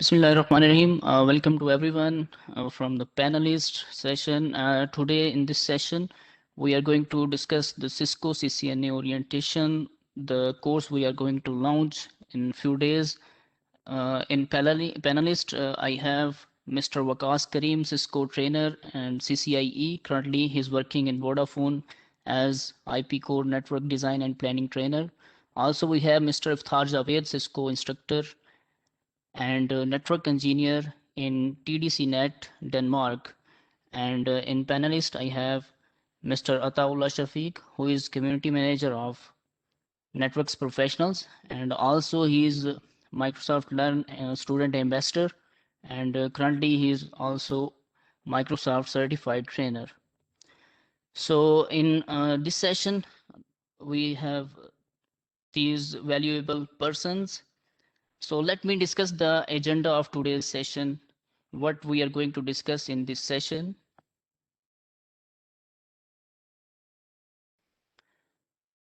Bismillahirrahmanirrahim. Welcome to everyone from the panelist session. Today in this session, we are going to discuss the Cisco CCNA orientation, the course we are going to launch in few days. In panelist, I have Mr. Waqas Kareem, Cisco trainer and CCIE. Currently, he's working in Vodafone as IP core network design and planning trainer. Also, we have Mr. Iftar Javed, Cisco instructor and network engineer in TDCnet, Denmark. And in panelist, I have Mr. Ataullah Shafiq, who is community manager of Networks Professionals, and also he is Microsoft Learn student ambassador, and currently he is also Microsoft certified trainer. So in this session, we have these valuable persons. So let me discuss the agenda of today's session, what we are going to discuss in this session.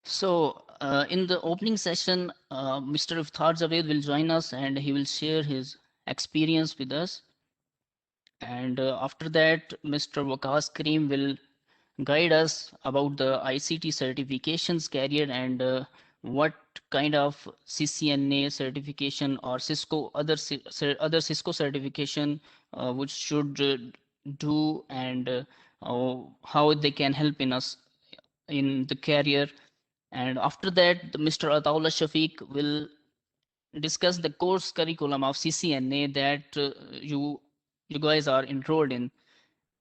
So in the opening session, Mr. Iftar Javed will join us and he will share his experience with us. And after that, Mr. Waqas Kareem will guide us about the ICT certifications career and what kind of CCNA certification or Cisco other Cisco certification which should do and how they can help in us in the career. And after that, Mr. Ataullah Shafiq will discuss the course curriculum of CCNA that you guys are enrolled in.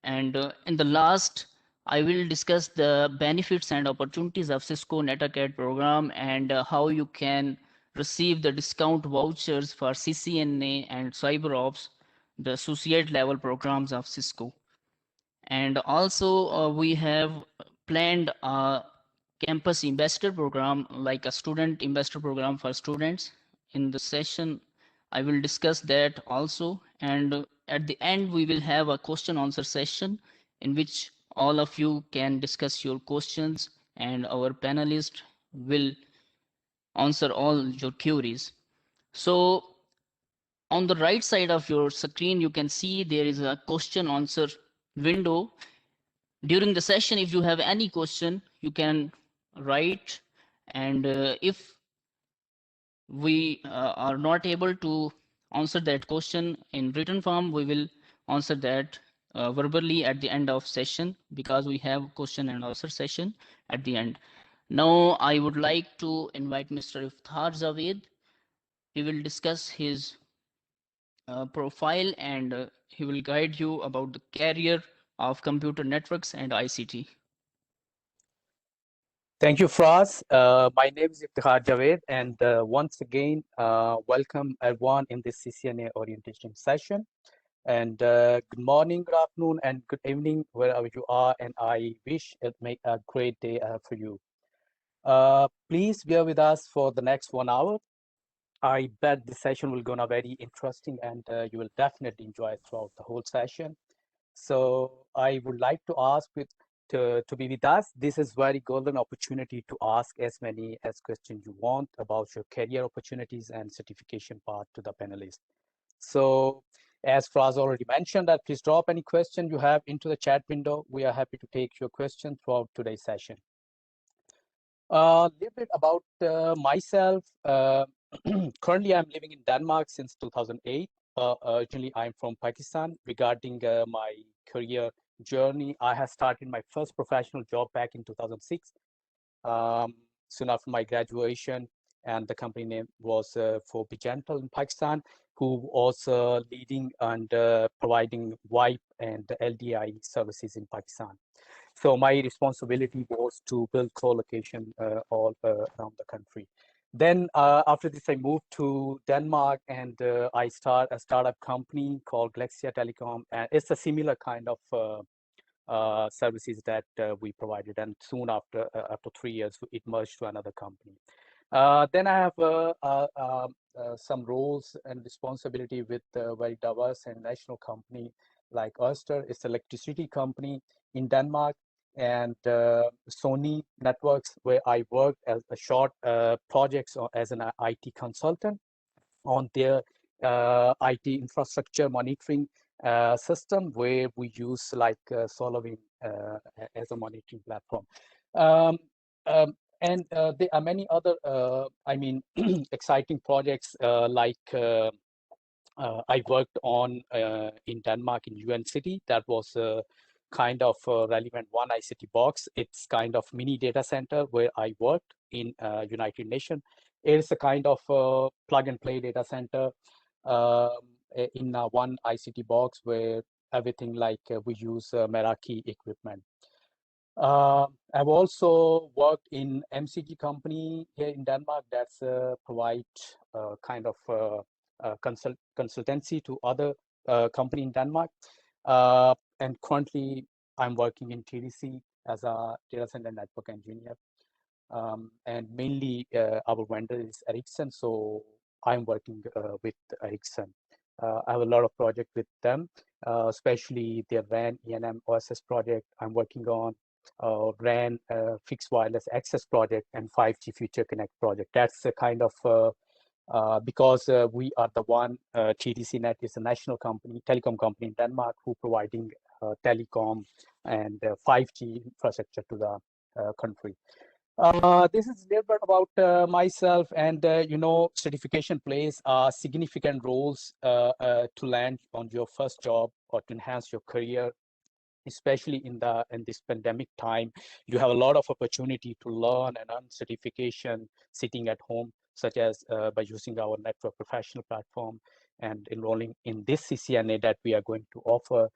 And in the last, I will discuss the benefits and opportunities of Cisco NetAcad program and how you can receive the discount vouchers for CCNA and CyberOps, the associate level programs of Cisco. And also we have planned a campus ambassador program, like a student ambassador program for students. In the session, I will discuss that also. And at the end, we will have a question answer session in which all of you can discuss your questions and our panelists will answer all your queries. So on the right side of your screen, you can see there is a question answer window. During the session, if you have any question, you can write, and if we are not able to answer that question in written form, we will answer that verbally at the end of session, because we have question and answer session at the end. Now I would like to invite Mr. Iftar Javed. He will discuss his profile and he will guide you about the career of computer networks and ICT. Thank you, Fraz. My name is Iftikhar Javed, and once again, welcome everyone in this CCNA orientation session. And good morning, good afternoon, and good evening, wherever you are, and I wish it make a great day for you. Please bear with us for the next 1 hour. I bet this session will gonna very interesting, and you will definitely enjoy it throughout the whole session. So I would like to ask to be with us. This is very golden opportunity to ask as many as questions you want about your career opportunities and certification part to the panelists. So as Fraz already mentioned, that please drop any question you have into the chat window. We are happy to take your questions throughout today's session. A little bit about myself. Currently, I'm living in Denmark since 2008. Originally, I'm from Pakistan. Regarding my career journey, I have started my first professional job back in 2006, soon after my graduation, and the company name was for Bigental in Pakistan, who was leading and providing VoIP and LDI services in Pakistan. So my responsibility was to build co-location all around the country. Then after this, I moved to Denmark and I start a startup company called Glexia Telecom. And it's a similar kind of services that we provided. And soon after 3 years, it merged to another company. Then I have some roles and responsibility with a very diverse and national company like Ørsted. It's an electricity company in Denmark, and Sony Networks, where I worked as a short projects as an IT consultant on their IT infrastructure monitoring system where we use like SolarWinds as a monitoring platform. Um, and there are many other, I mean, exciting projects I worked on in Denmark in UN City. That was kind of relevant one ICT box. It's kind of mini data center where I worked in United Nations. It's a kind of plug and play data center um, in one ICT box where everything like we use Meraki equipment. I've also worked in MCG company here in Denmark that's provide kind of consultancy to other company in Denmark. And currently I'm working in TDC as a data center network engineer. And mainly our vendor is Ericsson, so I'm working with Ericsson. I have a lot of project with them, especially their RAN ENM OSS project I'm working on, RAN fixed wireless access project, and 5G Future Connect project. That's a kind of because we are the one, TDC Net is a national company, telecom company in Denmark who providing telecom and 5G infrastructure to the country. This is a little bit about myself, and you know, certification plays significant roles to land on your first job or to enhance your career, especially in this pandemic time. You have a lot of opportunity to learn and earn certification sitting at home, such as by using our network professional platform and enrolling in this CCNA that we are going to offer.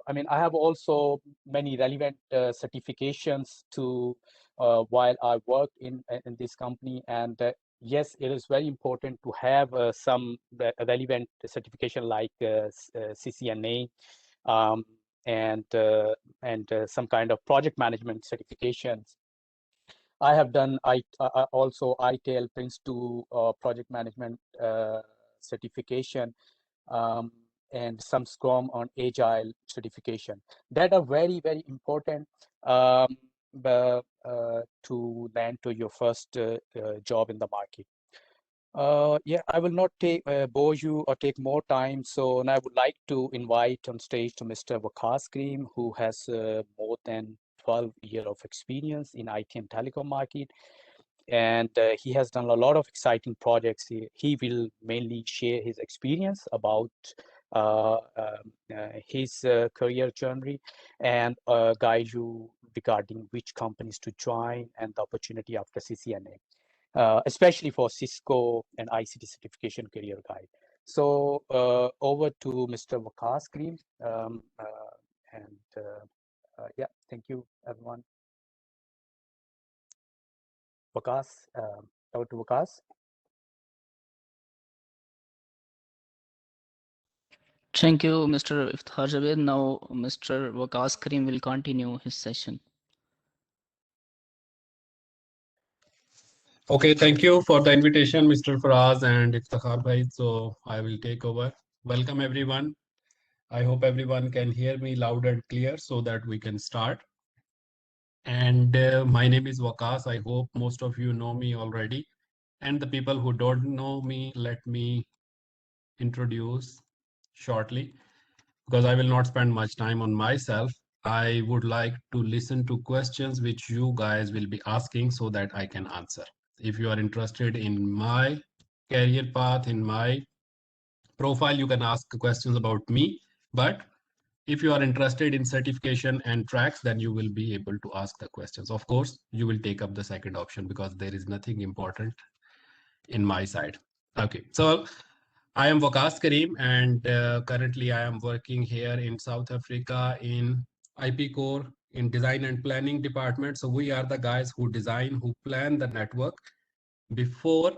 I mean, I have also many relevant certifications to while I work in this company, and yes, it is very important to have some relevant certification like CCNA um, and some kind of project management certifications. I have done also ITIL Prince2 project management certification, and some Scrum on Agile certification that are very, very important to land to your first job in the market. Yeah, I will not bore you or take more time. So now I would like to invite on stage to Mr. Waqas Karim, who has more than 12 years of experience in IT and telecom market. And he has done a lot of exciting projects. He will mainly share his experience about his career journey and guide you regarding which companies to join and the opportunity after CCNA. Especially for Cisco and ICT certification career guide. So over to Mr. Waqas Karim. Yeah, thank you, everyone. Waqas, over to Waqas. Thank you, Mr. Iftikhar Javed. Now, Mr. Waqas Karim will continue his session. Okay, thank you for the invitation, Mr. Faraz and Iftikhar bhai. So I will take over. Welcome, everyone. I hope everyone can hear me loud and clear so that we can start. And my name is Waqas. I hope most of you know me already. And the people who don't know me, let me introduce shortly, because I will not spend much time on myself. I would like to listen to questions which you guys will be asking so that I can answer. If you are interested in my career path, in my profile, you can ask questions about me. But if you are interested in certification and tracks, then you will be able to ask the questions. Of course, you will take up the second option because there is nothing important in my side. Okay, so I am Waqas Karim, and currently I am working here in South Africa in IP Core in design and planning department. So we are the guys who design, who plan the network before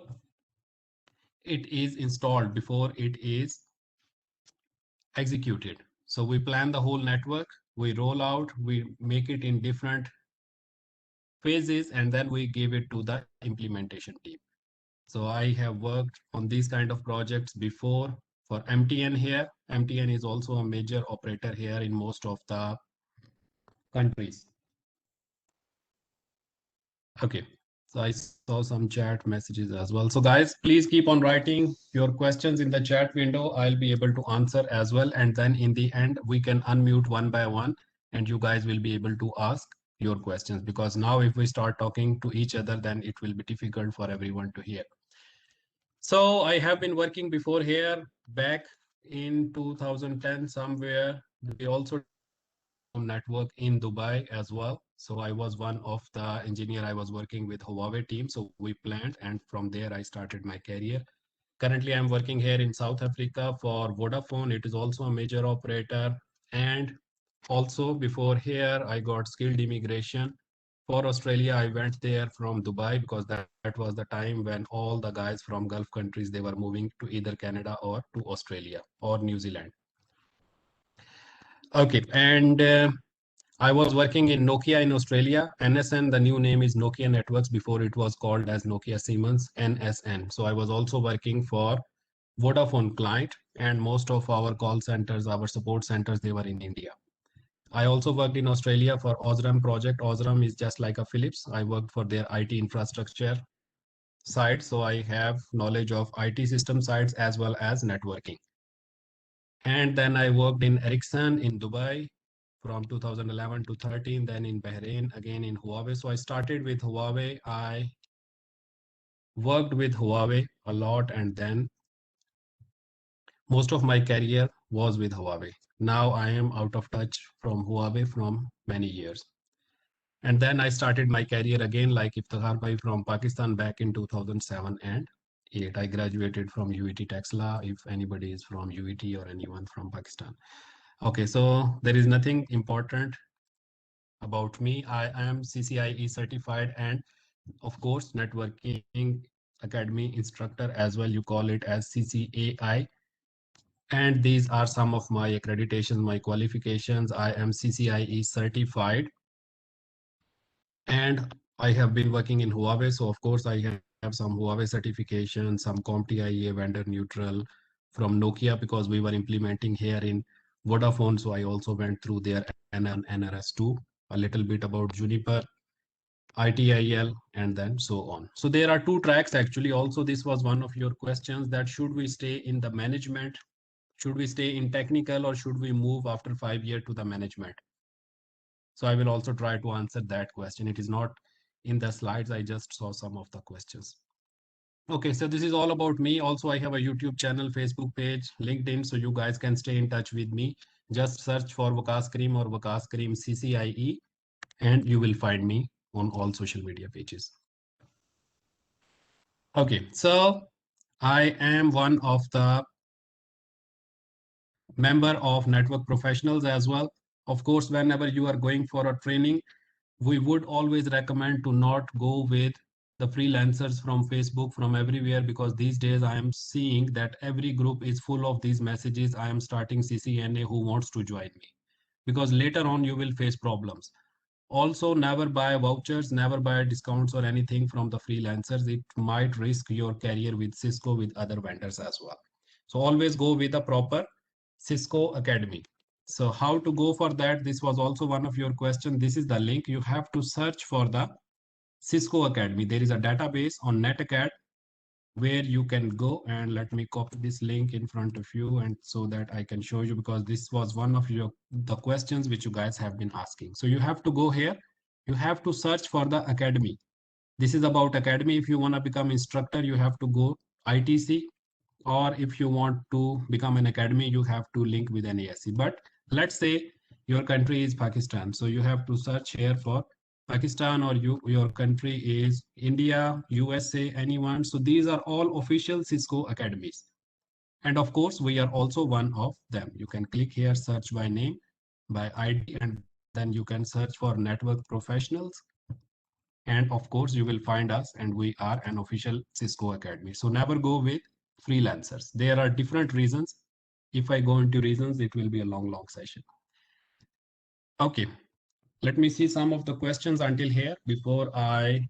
it is installed, before it is executed. So we plan the whole network, we roll out, we make it in different phases, and then we give it to the implementation team. So I have worked on these kind of projects before for MTN here. MTN is also a major operator here in most of the countries. Okay, So I saw some chat messages as well. So guys, please keep on writing your questions in the chat window. I'll be able to answer as well. And then in the end, we can unmute one by one and you guys will be able to ask your questions, because now if we start talking to each other, then it will be difficult for everyone to hear. So I have been working before here back in 2010 somewhere. We also network in Dubai as well. So I was one of the engineer. I was working with Huawei team. So we planned, and from there I started my career. Currently, I'm working here in South Africa for Vodafone. It is also a major operator. And also before here, I got skilled immigration. For Australia, I went there from Dubai because that was the time when all the guys from Gulf countries, they were moving to either Canada or to Australia or New Zealand. Okay, and I was working in Nokia in Australia. NSN, the new name is Nokia Networks. Before it was called as Nokia Siemens, NSN. So I was also working for Vodafone client, and most of our call centers, our support centers, they were in India. I also worked in Australia for Osram project. Osram is just like a Philips. I worked for their IT infrastructure side. So I have knowledge of IT system sides as well as networking. And then I worked in Ericsson in Dubai from 2011 to 13, then in Bahrain, again in Huawei. So I started with Huawei. I worked with Huawei a lot, and then most of my career was with Huawei. Now I am out of touch from Huawei from many years. And then I started my career again like Iftikhar Bhai from Pakistan back in 2007 and 8. I graduated from UET Texla, if anybody is from UET or anyone from Pakistan. Okay, so there is nothing important about me. I am CCIE certified and of course networking academy instructor as well. You call it as CCAI. And these are some of my accreditations, my qualifications. I am CCIE certified and I have been working in Huawei. So of course I have some Huawei certification, some CompTIA vendor neutral from Nokia because we were implementing here in Vodafone. So I also went through their NRS2, a little bit about Juniper, ITIL, and then so on. So there are two tracks actually. Also, this was one of your questions, that should we stay in the management? Should we stay in technical or should we move after 5 years to the management? So I will also try to answer that question. It is not in the slides. I just saw some of the questions. Okay, so this is all about me. Also, I have a YouTube channel, Facebook page, LinkedIn, so you guys can stay in touch with me. Just search for Waqas Kareem or Waqas Kareem CCIE, and you will find me on all social media pages. Okay, so I am one of the member of Network Professionals as well. Of course, whenever you are going for a training, we would always recommend to not go with the freelancers from Facebook, from everywhere, because these days I am seeing that every group is full of these messages. I am starting CCNA, who wants to join me? Because later on you will face problems. Also, never buy vouchers, never buy discounts or anything from the freelancers. It might risk your career with Cisco, with other vendors as well. So always go with a proper Cisco Academy. So how to go for that? This was also one of your questions. This is the link. You have to search for the Cisco Academy. There is a database on NetAcad where you can go, and let me copy this link in front of you, and so that I can show you, because this was one of the questions which you guys have been asking. So you have to go here. You have to search for the academy. This is about academy. If you want to become instructor, you have to go ITC, or if you want to become an academy, you have to link with NASC. But let's say your country is Pakistan, so you have to search here for Pakistan, or your country is India, USA, anyone. So these are all official Cisco academies. And of course, we are also one of them. You can click here, search by name, by ID, and then you can search for Network Professionals. And of course, you will find us, and we are an official Cisco Academy. So never go with freelancers. There are different reasons. If I go into reasons, it will be a long session. Okay, let me see some of the questions until here before I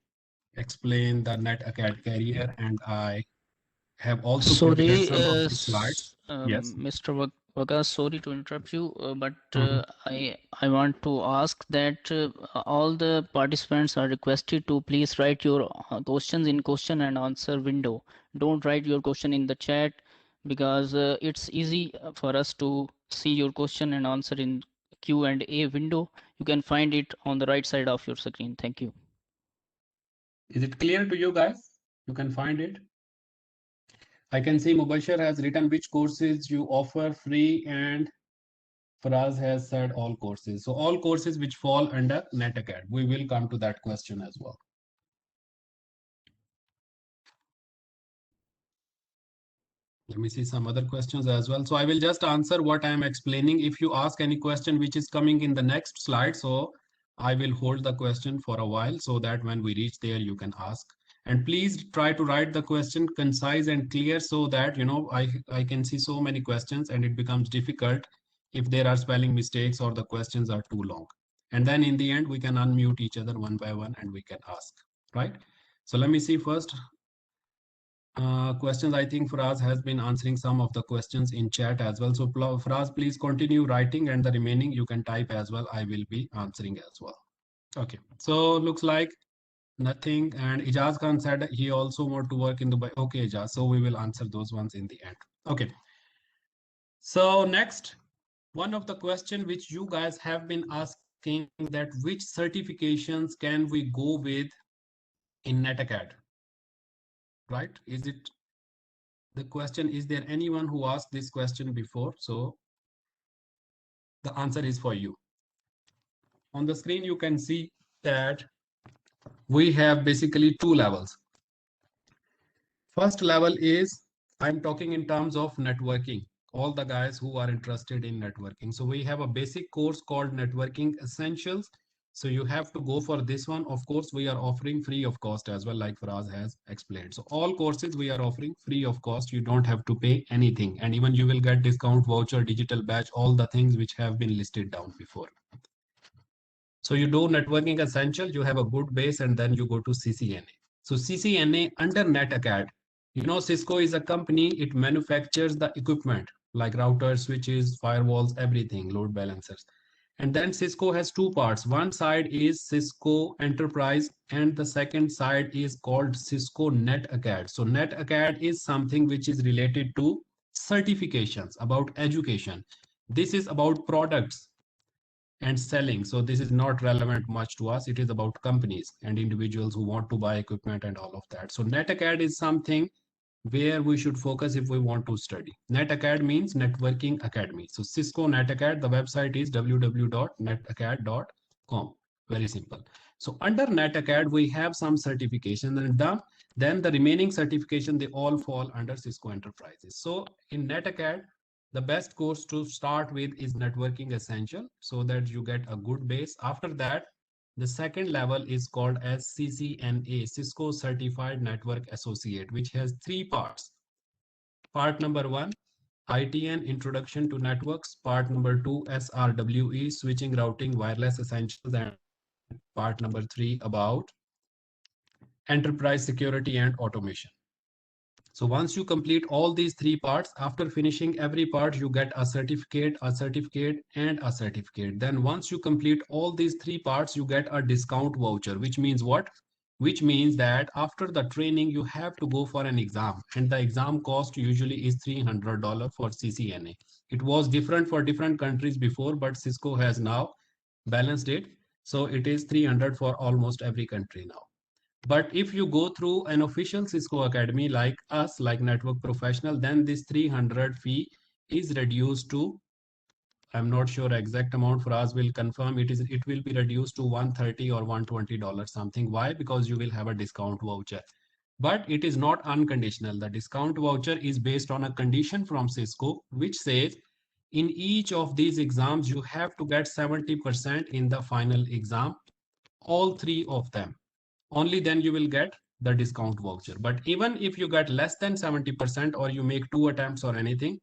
explain the NetAcad career, and I have also prepared some of the slides. Yes. Mr. Waqas, sorry to interrupt you, but I want to ask that all the participants are requested to please write your questions in question and answer window. Don't write your question in the chat because it's easy for us to see your question and answer in Q&A window. You can find it on the right side of your screen. Thank you. Is it clear to you guys? You can find it. I can see Mubashir has written which courses you offer free, and Faraz has said all courses. So all courses which fall under NetAcad. We will come to that question as well. Let me see some other questions as well. So I will just answer what I am explaining. If you ask any question which is coming in the next slide, so I will hold the question for a while so that when we reach there, you can ask. And please try to write the question concise and clear so that, you know, I can see so many questions and it becomes difficult if there are spelling mistakes or the questions are too long. And then in the end, we can unmute each other one by one and we can ask, right? So let me see first. Questions. I think Faraz has been answering some of the questions in chat as well. So Faraz, please continue writing, and the remaining you can type as well. I will be answering as well. Okay. So looks like nothing. And Ijaz Khan said he also want to work in Dubai. Okay, Ijaz. So we will answer those ones in the end. Okay. So next, one of the question which you guys have been asking, that which certifications can we go with in NetAcad, right? Is it the question, is there anyone who asked this question before? So the answer is for you. On the screen, you can see that we have basically two levels. First level is, I'm talking in terms of networking, all the guys who are interested in networking. So we have a basic course called Networking Essentials. So you have to go for this one. Of course, we are offering free of cost as well, like Faraz has explained. So all courses we are offering free of cost. You don't have to pay anything. And even you will get discount voucher, digital badge, all the things which have been listed down before. So you do Networking Essential, you have a good base, and then you go to CCNA. So CCNA under NetAcad, you know, Cisco is a company, it manufactures the equipment like routers, switches, firewalls, everything, load balancers. And then Cisco has two parts. One side is Cisco Enterprise, and the second side is called Cisco NetAcad. So NetAcad is something which is related to certifications, about education. This is about products and selling. So this is not relevant much to us. It is about companies and individuals who want to buy equipment and all of that. So NetAcad is something where we should focus if we want to study. NetAcad means Networking Academy. So Cisco NetAcad, the website is www.netacad.com. Very simple. So under NetAcad, we have some certification, and then the remaining certification, they all fall under Cisco Enterprises. So in NetAcad, the best course to start with is Networking Essential, so that you get a good base. After that, the second level is called as CCNA, Cisco Certified Network Associate, which has three parts. Part number 1, ITN, Introduction to Networks. Part number 2, SRWE, Switching, Routing, Wireless Essentials. And part number 3, about Enterprise Security and Automation. So once you complete all these three parts, after finishing every part, you get a certificate, and a certificate. Then once you complete all these three parts, you get a discount voucher, which means what? Which means that after the training, you have to go for an exam, and the exam cost usually is $300 for CCNA. It was different for different countries before, but Cisco has now balanced it. So it is 300 for almost every country now. But if you go through an official Cisco Academy like us, like Network Professional, then this 300 fee is reduced to, I'm not sure exact amount, Faraz will confirm, it will be reduced to $130 or $120 something. Why? Because you will have a discount voucher. But it is not unconditional. The discount voucher is based on a condition from Cisco, which says in each of these exams, you have to get 70% in the final exam, all three of them. Only then you will get the discount voucher. But even if you get less than 70% or you make 2 attempts or anything,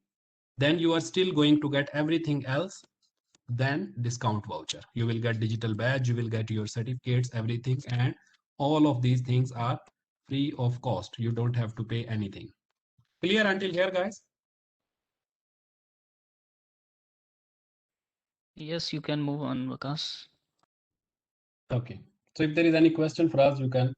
then you are still going to get everything else than discount voucher. You will get digital badge, you will get your certificates, everything, and all of these things are free of cost. You don't have to pay anything. Clear until here, guys? Yes, you can move on, Vikas. Okay. So if there is any question for us, you can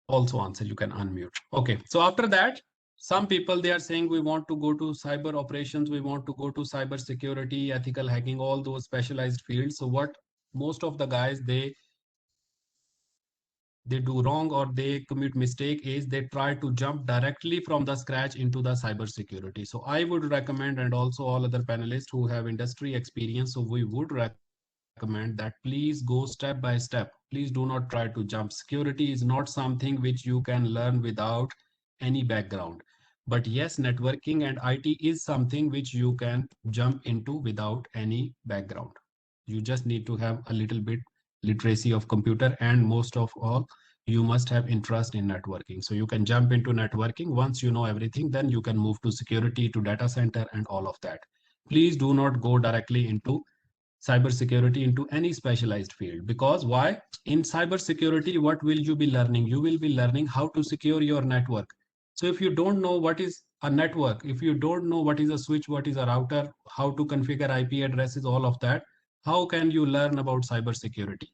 also answer. You can unmute. Okay. So after that, some people they are saying we want to go to cyber operations, we want to go to cyber security, ethical hacking, all those specialized fields. So what most of the guys they do wrong or they commit mistake is they try to jump directly from the scratch into the cyber security. So I would recommend, and also all other panelists who have industry experience, so we would recommend that please go step by step. Please do not try to jump. Security is not something which you can learn without any background. But yes, networking and IT is something which you can jump into without any background. You just need to have a little bit literacy of computer, and most of all you must have interest in networking. So you can jump into networking. Once you know everything, then you can move to security, to data center, and all of that. Please do not go directly into cybersecurity, into any specialized field. Because why? In cybersecurity, what will you be learning? You will be learning how to secure your network. So if you don't know what is a network, if you don't know what is a switch, what is a router, how to configure IP addresses, all of that, how can you learn about cybersecurity?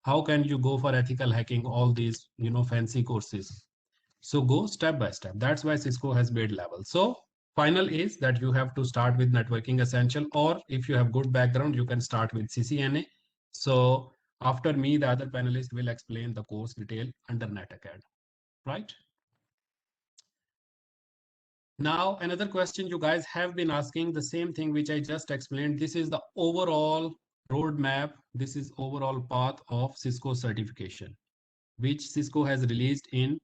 How can you go for ethical hacking, all these fancy courses? So go step by step. That's why Cisco has made levels. So final is that you have to start with networking essential, or if you have good background, you can start with CCNA. So after me, the other panelist will explain the course detail under NetAcad, right? Now, another question you guys have been asking, the same thing which I just explained. This is the overall roadmap. This is overall path of Cisco certification, which Cisco has released in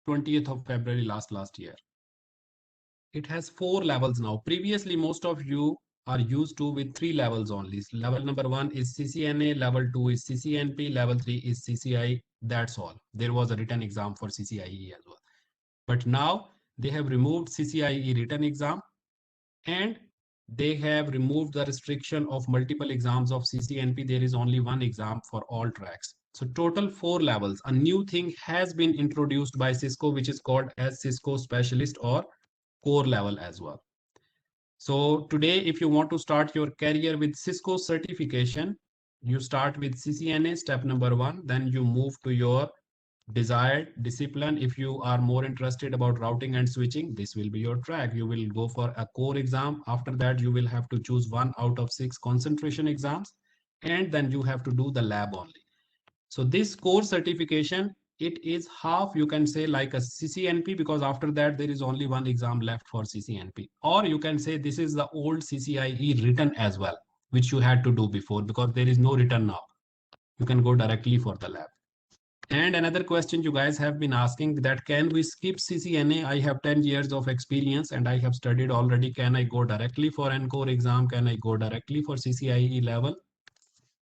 20th of February last year. It has 4 levels now. Previously, most of you are used to with 3 levels only. Level number 1 is CCNA, level 2 is CCNP, level 3 is CCI. That's all. There was a written exam for CCIE as well. But now they have removed CCIE written exam, and they have removed the restriction of multiple exams of CCNP. There is only one exam for all tracks. So total 4 levels. A new thing has been introduced by Cisco, which is called as Cisco Specialist or core level as well. So today, if you want to start your career with Cisco certification, you start with CCNA, step number 1, then you move to your desired discipline. If you are more interested about routing and switching, this will be your track. You will go for a core exam. After that, you will have to choose 1 out of 6 concentration exams, and then you have to do the lab only. So this core certification, it is half, you can say, like a CCNP, because after that there is only one exam left for CCNP. Or you can say this is the old CCIE written as well, which you had to do before, because there is no written now. You can go directly for the lab. And another question you guys have been asking, that can we skip CCNA? I have 10 years of experience and I have studied already. Can I go directly for an core exam? Can I go directly for CCIE level?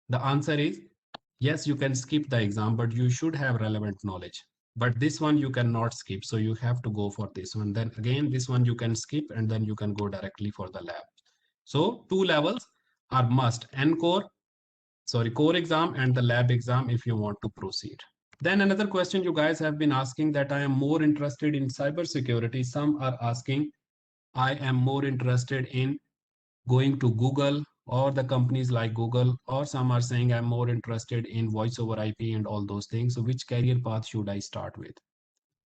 The answer is yes, you can skip the exam, but you should have relevant knowledge. But this one you cannot skip, so you have to go for this one. Then again, this one you can skip, and then you can go directly for the lab. So 2 levels are must: core exam and the lab exam if you want to proceed. Then another question you guys have been asking, that I am more interested in cybersecurity. Some are asking, I am more interested in going to Google or the companies like Google, or some are saying I'm more interested in voice over IP and all those things. So which career path should I start with?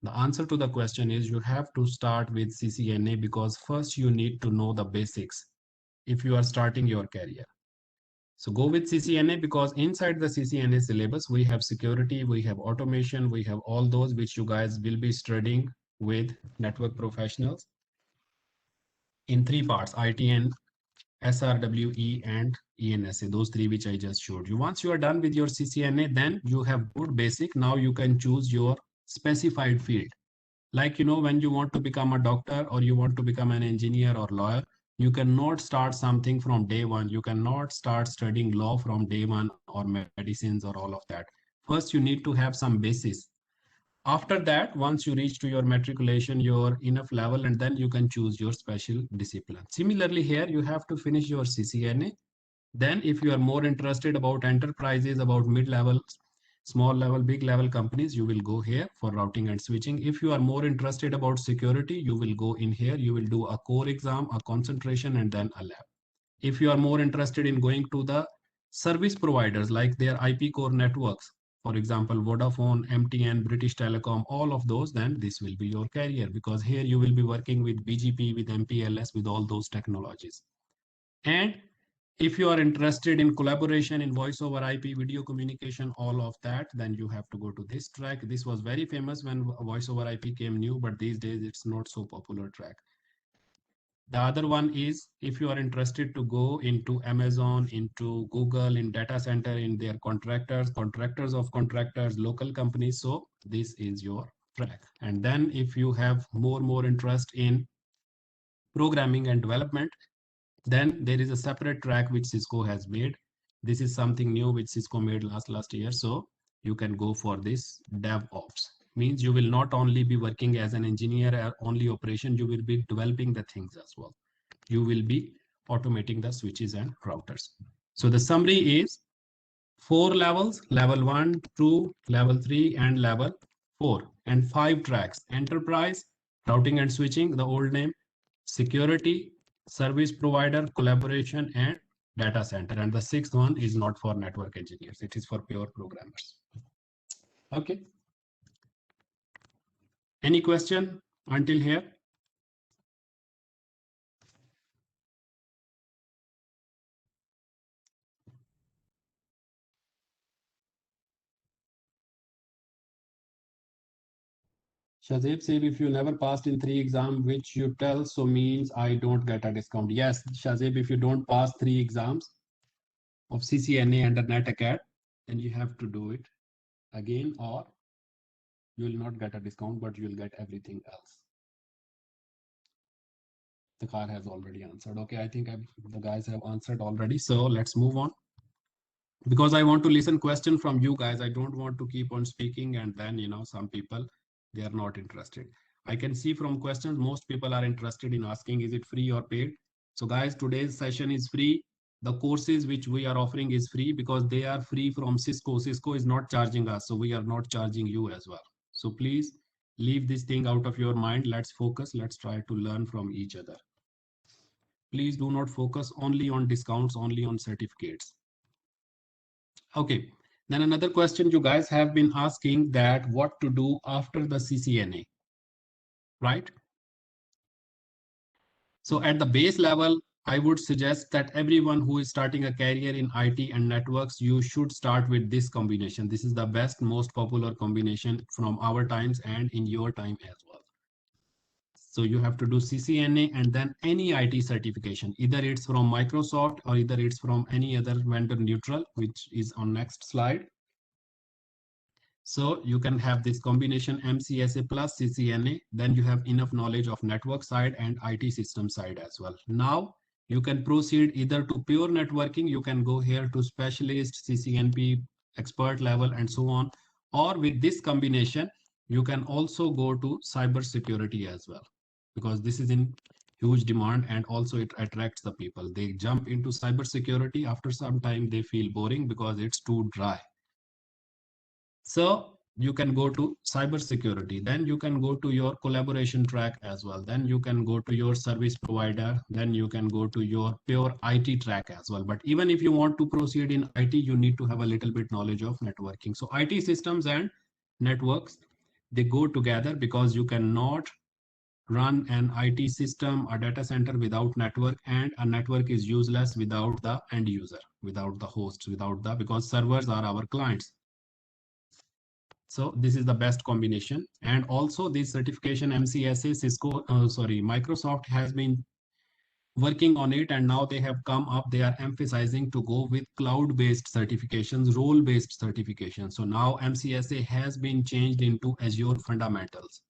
The answer to the question is you have to start with CCNA, because first you need to know the basics if you are starting your career. So go with CCNA, because inside the CCNA syllabus, we have security, we have automation, we have all those which you guys will be studying with network professionals in 3 parts: ITN, SRWE, and ENSA, those 3 which I just showed you. Once you are done with your CCNA, then you have good basic. Now you can choose your specified field. Like, when you want to become a doctor or you want to become an engineer or lawyer, you cannot start something from day one. You cannot start studying law from day one, or medicines or all of that. First, you need to have some basis. After that, once you reach to your matriculation, your enough level, and then you can choose your special discipline. Similarly, here you have to finish your CCNA. Then if you are more interested about enterprises, about mid-level small level, big level companies, you will go here for routing and switching. If you are more interested about security, you will go in here. You will do a core exam, a concentration, and then a lab. If you are more interested in going to the service providers like their IP core networks, for example, Vodafone, MTN, British Telecom, all of those, then this will be your career, because here you will be working with BGP, with MPLS, with all those technologies. And if you are interested in collaboration in voice over IP, video communication, all of that, then you have to go to this track. This was very famous when voice over IP came new, but these days it's not so popular track. The other one is if you are interested to go into Amazon, into Google, in data center, in their contractors of contractors, local companies. So this is your track. And then if you have more interest in programming and development, then there is a separate track which Cisco has made. This is something new which Cisco made last year. So you can go for this DevOps. Means you will not only be working as an engineer or only operation, you will be developing the things as well. You will be automating the switches and routers. So the summary is 4 levels, level 1, 2, level 3, and level 4, and 5 tracks: enterprise, routing and switching, the old name, security, service provider, collaboration, and data center. And the 6th one is not for network engineers. It is for pure programmers. Okay. Any question until here? Shazib said, if you never passed in 3 exams, which you tell, so means I don't get a discount. Yes, Shazib, if you don't pass 3 exams of CCNA and the NetAcad, then you have to do it again, or you will not get a discount, but you will get everything else. The car has already answered. Okay, I think the guys have answered already. So let's move on. Because I want to listen question from you guys. I don't want to keep on speaking and then, some people, they are not interested. I can see from questions, most people are interested in asking, is it free or paid? So guys, today's session is free. The courses which we are offering is free because they are free from Cisco. Cisco is not charging us, so we are not charging you as well. So please leave this thing out of your mind. Let's focus. Let's try to learn from each other. Please do not focus only on discounts, only on certificates. Okay. Then another question you guys have been asking, that what to do after the CCNA, right? So at the base level, I would suggest that everyone who is starting a career in IT and networks, you should start with this combination. This is the best, most popular combination from our times and in your time as well. So you have to do CCNA and then any IT certification. Either it's from Microsoft or either it's from any other vendor neutral, which is on next slide. So you can have this combination MCSA plus CCNA, then you have enough knowledge of network side and IT system side as well. Now you can proceed either to pure networking, you can go here to specialist, CCNP, expert level, and so on. Or with this combination, you can also go to cyber security as well, because this is in huge demand and also it attracts the people. They jump into cyber security. After some time, they feel boring because it's too dry. So you can go to cybersecurity, then you can go to your collaboration track as well. Then you can go to your service provider. Then you can go to your pure IT track as well. But even if you want to proceed in IT, you need to have a little bit knowledge of networking. So IT systems and networks, they go together because you cannot run an IT system, a data center without network, and a network is useless without the end user, without the hosts, because servers are our clients. So this is the best combination. And also this certification MCSA, Microsoft has been working on it, and now they have come up, they are emphasizing to go with cloud-based certifications, role-based certifications. So now MCSA has been changed into Azure Fundamentals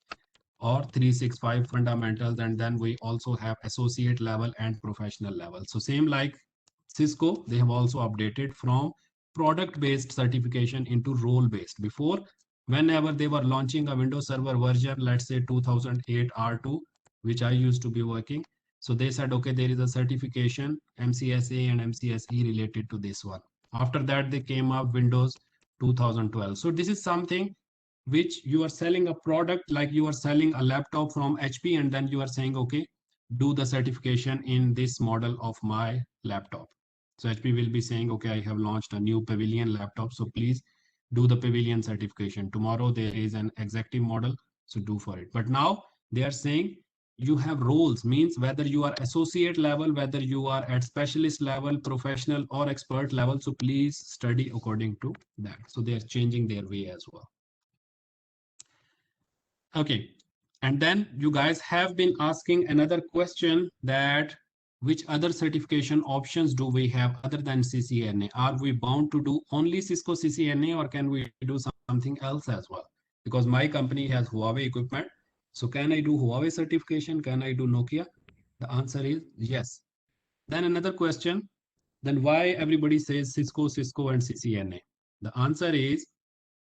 or 365 Fundamentals, and then we also have associate level and professional level. So same like Cisco, they have also updated from product-based certification into role-based. Before, whenever they were launching a Windows Server version, let's say 2008 R2, which I used to be working, so they said, okay, there is a certification MCSA and MCSE related to this one. After that, they came up Windows 2012. So this is something which you are selling a product, like you are selling a laptop from HP, and then you are saying, okay, do the certification in this model of my laptop. So HP will be saying, okay, I have launched a new Pavilion laptop, so please do the Pavilion certification. Tomorrow there is an executive model, so do for it. But now they are saying you have roles, means whether you are associate level, whether you are at specialist level, professional or expert level, so please study according to that. So they are changing their way as well. Okay, and then you guys have been asking another question, that which other certification options do we have other than CCNA? Are we bound to do only Cisco CCNA, or can we do something else as well? Because my company has Huawei equipment. So can I do Huawei certification? Can I do Nokia? The answer is yes. Then another question, then why everybody says Cisco, Cisco and CCNA? The answer is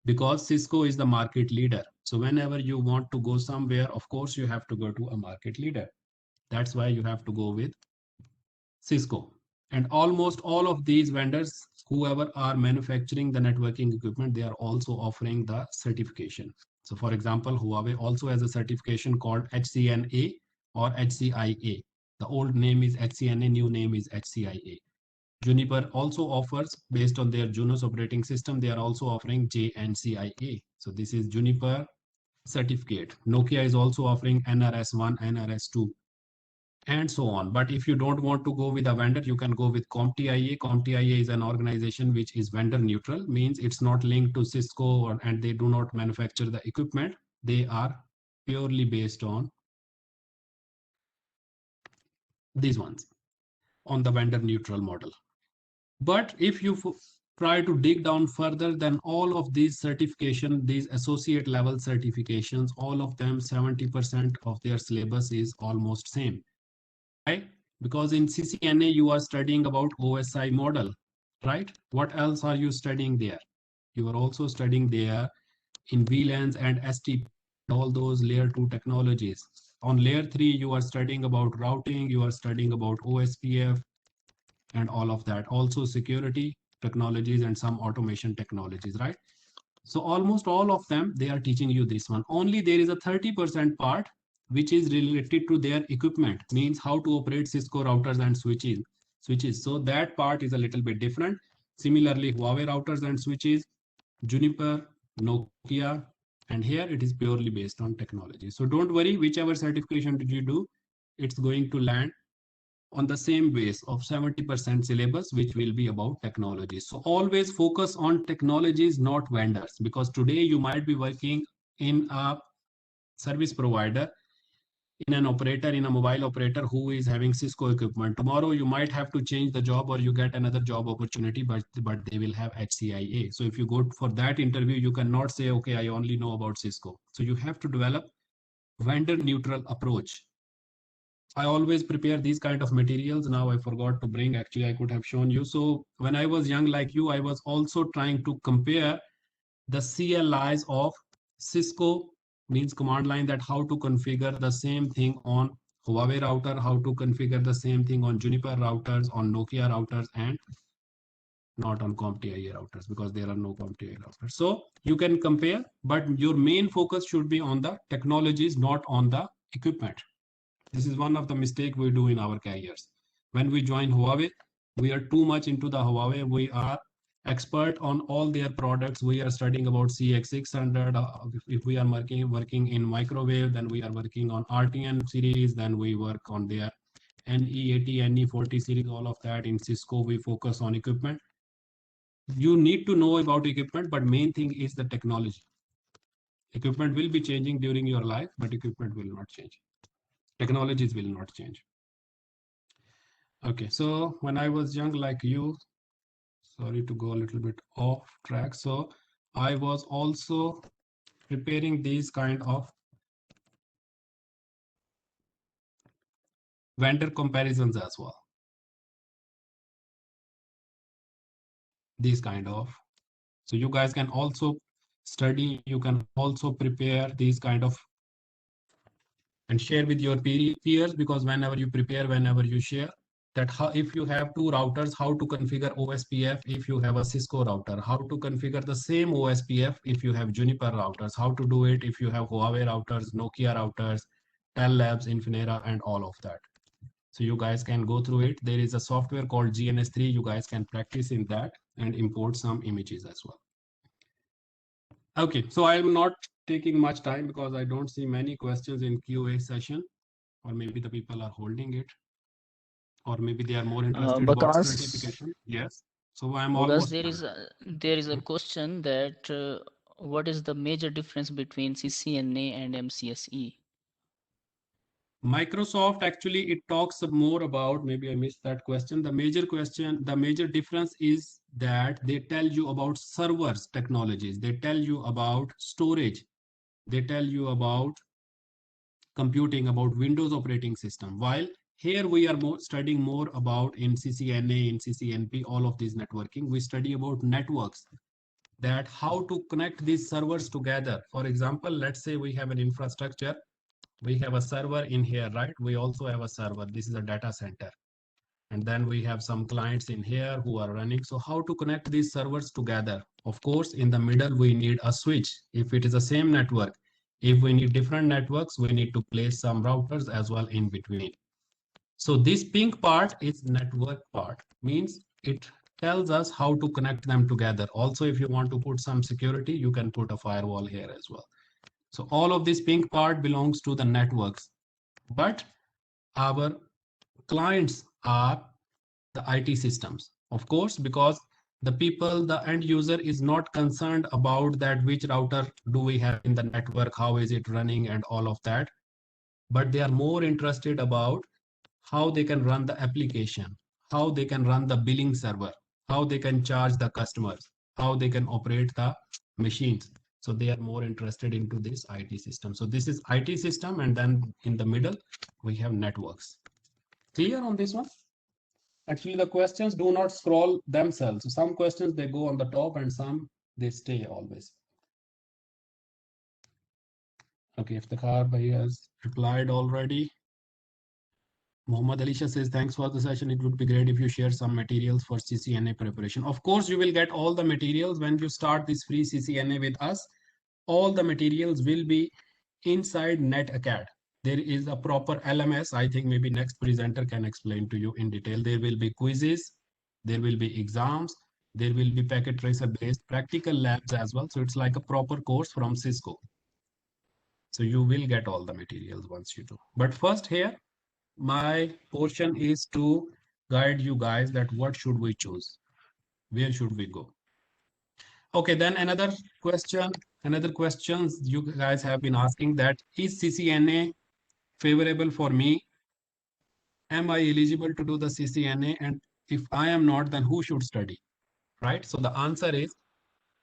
because Cisco is the market leader. So whenever you want to go somewhere, of course, you have to go to a market leader. That's why you have to go with Cisco. And almost all of these vendors, whoever are manufacturing the networking equipment, they are also offering the certification. So for example, Huawei also has a certification called HCNA or HCIA. The old name is HCNA, new name is HCIA. Juniper also offers, based on their Junos operating system, they are also offering JNCIA. So this is Juniper certificate. Nokia is also offering NRS1, NRS2, and so on. But if you don't want to go with a vendor, you can go with CompTIA. CompTIA is an organization which is vendor neutral, means it's not linked to Cisco, and they do not manufacture the equipment. They are purely based on these ones, on the vendor neutral model. But if you try to dig down further, then all of these certification, these associate level certifications, all of them, 70% of their syllabus is almost same. Why? Because in CCNA, you are studying about OSI model, right? What else are you studying there? You are also studying there in VLANs and STP, all those layer 2 technologies. On layer 3, you are studying about routing, you are studying about OSPF, and all of that. Also security technologies and some automation technologies, right? So almost all of them, they are teaching you this one. Only there is a 30% part which is related to their equipment, means how to operate Cisco routers and switches. So that part is a little bit different. Similarly, Huawei routers and switches, Juniper, Nokia, and here it is purely based on technology. So don't worry, whichever certification did you do, it's going to land on the same base of 70% syllabus, which will be about technology. So always focus on technologies, not vendors, because today you might be working in a service provider, in an operator, in a mobile operator who is having Cisco equipment. Tomorrow you might have to change the job, or you get another job opportunity, but they will have HCIA. So if you go for that interview, you cannot say, okay, I only know about Cisco. So you have to develop vendor neutral approach. I always prepare these kind of materials. Now I forgot to bring, actually I could have shown you. So when I was young like you, I was also trying to compare the CLIs of Cisco, means command line, that how to configure the same thing on Huawei router, how to configure the same thing on Juniper routers, on Nokia routers, and not on CompTIA routers, because there are no CompTIA routers. So you can compare, but your main focus should be on the technologies, not on the equipment. This is one of the mistakes we do in our careers. When we join Huawei, we are too much into the Huawei. We are expert on all their products. We are studying about CX600. If we are working in microwave, then we are working on RTN series. Then we work on their NE80, NE40 series, all of that. In Cisco, we focus on equipment. You need to know about equipment, but main thing is the technology. Equipment will be changing during your life, but equipment will not change. Technologies will not change. Okay, so when I was young like you, sorry to go a little bit off track. So I was also preparing these kind of vendor comparisons as well. These kind of, so you guys can also study, you can also prepare these kind of and share with your peers, because whenever you prepare, whenever you share, that how, if you have two routers, how to configure OSPF if you have a Cisco router, how to configure the same OSPF if you have Juniper routers, how to do it if you have Huawei routers, Nokia routers, Tel Labs, Infinera, and all of that. So you guys can go through it. There is a software called GNS3. You guys can practice in that and import some images as well. Okay, so I'm not taking much time because I don't see many questions in QA session, or maybe the people are holding it, or maybe they are more interested about Because certification. Yes. So I'm because almost there done. is a question that what is the major difference between CCNA and MCSE? Microsoft actually it talks more about, maybe I missed that question. The major difference is that they tell you about servers technologies. They tell you about storage. They tell you about computing, about Windows operating system. While here we are studying more about in CCNA, in CCNP, all of these networking. We study about networks, that how to connect these servers together. For example, let's say we have an infrastructure. We have a server in here, right? We also have a server. This is a data center. And then we have some clients in here who are running. So how to connect these servers together? Of course, in the middle, we need a switch. If it is the same network, if we need different networks, we need to place some routers as well in between. So this pink part is network part, means it tells us how to connect them together. Also, if you want to put some security, you can put a firewall here as well. So all of this pink part belongs to the networks, but our clients are the IT systems, of course, because the people, the end user is not concerned about that which router do we have in the network, how is it running and all of that, but they are more interested about how they can run the application, how they can run the billing server, how they can charge the customers, how they can operate the machines. So they are more interested into this IT system. So this is IT system, and then in the middle we have networks. Clear on this one? Actually, the questions do not scroll themselves. So some questions they go on the top and some they stay always. Okay, if the car has replied already. Muhammad Alisha says, thanks for the session. It would be great if you share some materials for CCNA preparation. Of course, you will get all the materials when you start this free CCNA with us. All the materials will be inside NetAcad. There is a proper LMS. I think maybe next presenter can explain to you in detail. There will be quizzes, there will be exams, there will be packet tracer based practical labs as well. So it's like a proper course from Cisco. So you will get all the materials once you do. But first here, my portion is to guide you guys that what should we choose, where should we go. Okay, then another questions you guys have been asking, that is CCNA favorable for me? Am I eligible to do the CCNA? And if I am not, then who should study, right? So the answer is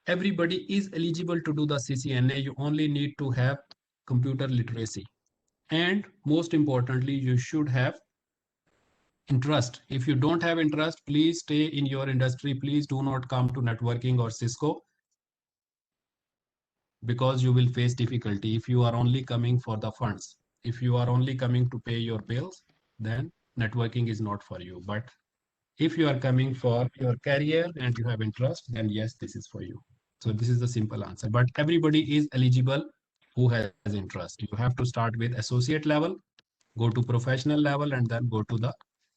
everybody is eligible to do the CCNA. You only need to have computer literacy, and most importantly, you should have interest. If you don't have interest, please stay in your industry. Please do not come to networking or Cisco, because you will face difficulty if you are only coming for the funds. If you are only coming to pay your bills, then networking is not for you. But if you are coming for your career and you have interest, then yes, this is for you. So this is the simple answer. But everybody is eligible who has interest. You have to start with associate level, go to professional level, and then go to the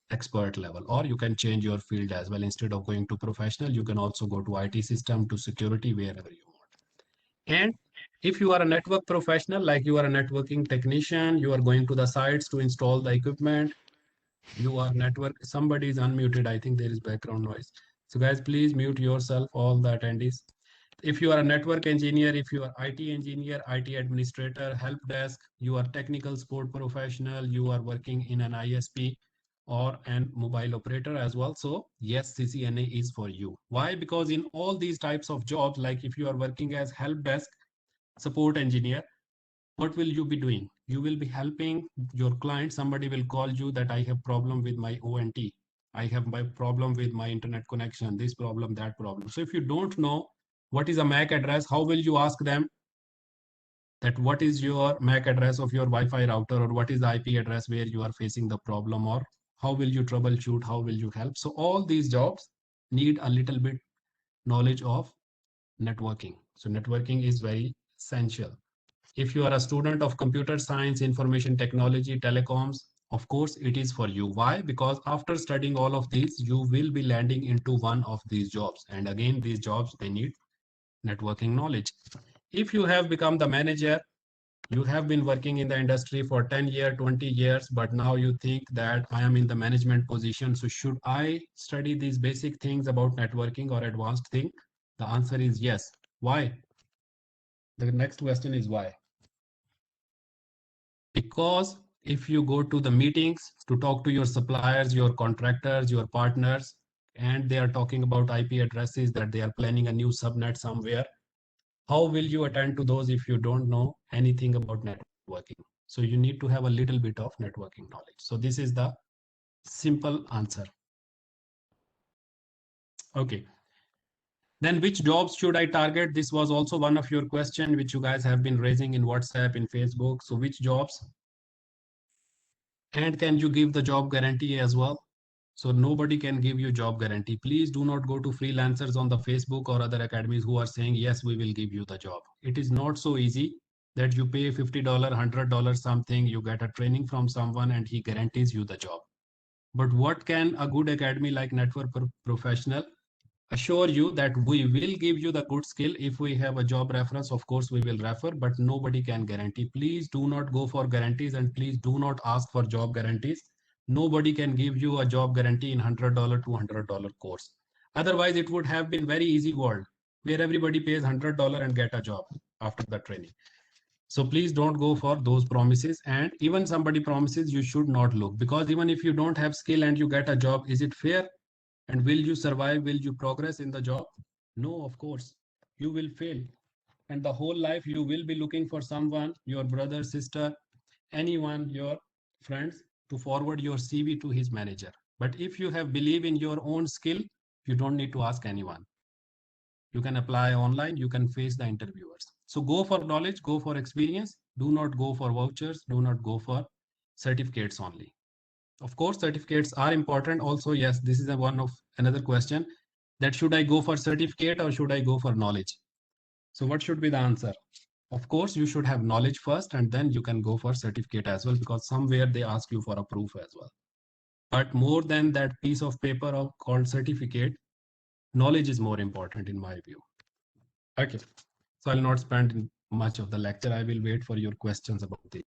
expert level. Or you can change your field as well. Instead of going to professional, you can also go to IT system, to security, wherever you want. And if you are a network professional, like you are a networking technician, you are going to the sites to install the equipment, you are network, somebody is unmuted. I think there is background noise. So guys, please mute yourself, all the attendees. If you are a network engineer, if you are IT engineer, IT administrator, help desk, you are technical support professional, you are working in an ISP or an mobile operator as well. So yes, CCNA is for you. Why? Because in all these types of jobs, like if you are working as help desk support engineer, what will you be doing? You will be helping your client. Somebody will call you that I have problem with my ONT. I have my problem with my internet connection, this problem, that problem. So if you don't know what is a MAC address, how will you ask them that what is your MAC address of your Wi-Fi router, or what is the IP address where you are facing the problem, or How will you troubleshoot? How will you help? So all these jobs need a little bit knowledge of networking. So networking is very essential. If you are a student of computer science, information technology, telecoms, of course it is for you. Why? Because after studying all of these, you will be landing into one of these jobs. And again, these jobs, they need networking knowledge. If you have become the manager, you have been working in the industry for 10 years, 20 years, but now you think that I am in the management position. So should I study these basic things about networking or advanced thing? The answer is yes. Why? The next question is why? Because if you go to the meetings to talk to your suppliers, your contractors, your partners, and they are talking about IP addresses that they are planning a new subnet somewhere, how will you attend to those if you don't know anything about networking? So you need to have a little bit of networking knowledge. So this is the simple answer. Okay. Then which jobs should I target? This was also one of your questions which you guys have been raising in WhatsApp, in Facebook. So which jobs? And can you give the job guarantee as well? So nobody can give you job guarantee. Please do not go to freelancers on the Facebook or other academies who are saying, yes, we will give you the job. It is not so easy that you pay $50, $100 something, you get a training from someone and he guarantees you the job. But what can a good academy like Network Professional assure you that we will give you the good skill? If we have a job reference, of course we will refer, but nobody can guarantee. Please do not go for guarantees and please do not ask for job guarantees. Nobody can give you a job guarantee in $100, $200 course. Otherwise it would have been very easy world where everybody pays $100 and get a job after the training. So please don't go for those promises, and even somebody promises, you should not look, because even if you don't have skill and you get a job, is it fair? And will you survive? Will you progress in the job? No, of course. You will fail. And the whole life you will be looking for someone, your brother, sister, anyone, your friends, to forward your CV to his manager. But if you have believe in your own skill, you don't need to ask anyone. You can apply online, you can face the interviewers. So go for knowledge, go for experience. Do not go for vouchers. Do not go for certificates only. Of course, certificates are important also. Yes, this is one of another question, that should I go for certificate or should I go for knowledge? So what should be the answer? Of course, you should have knowledge first and then you can go for certificate as well, because somewhere they ask you for a proof as well. But more than that piece of paper called certificate, knowledge is more important in my view. Okay, so I'll not spend much of the lecture. I will wait for your questions about this.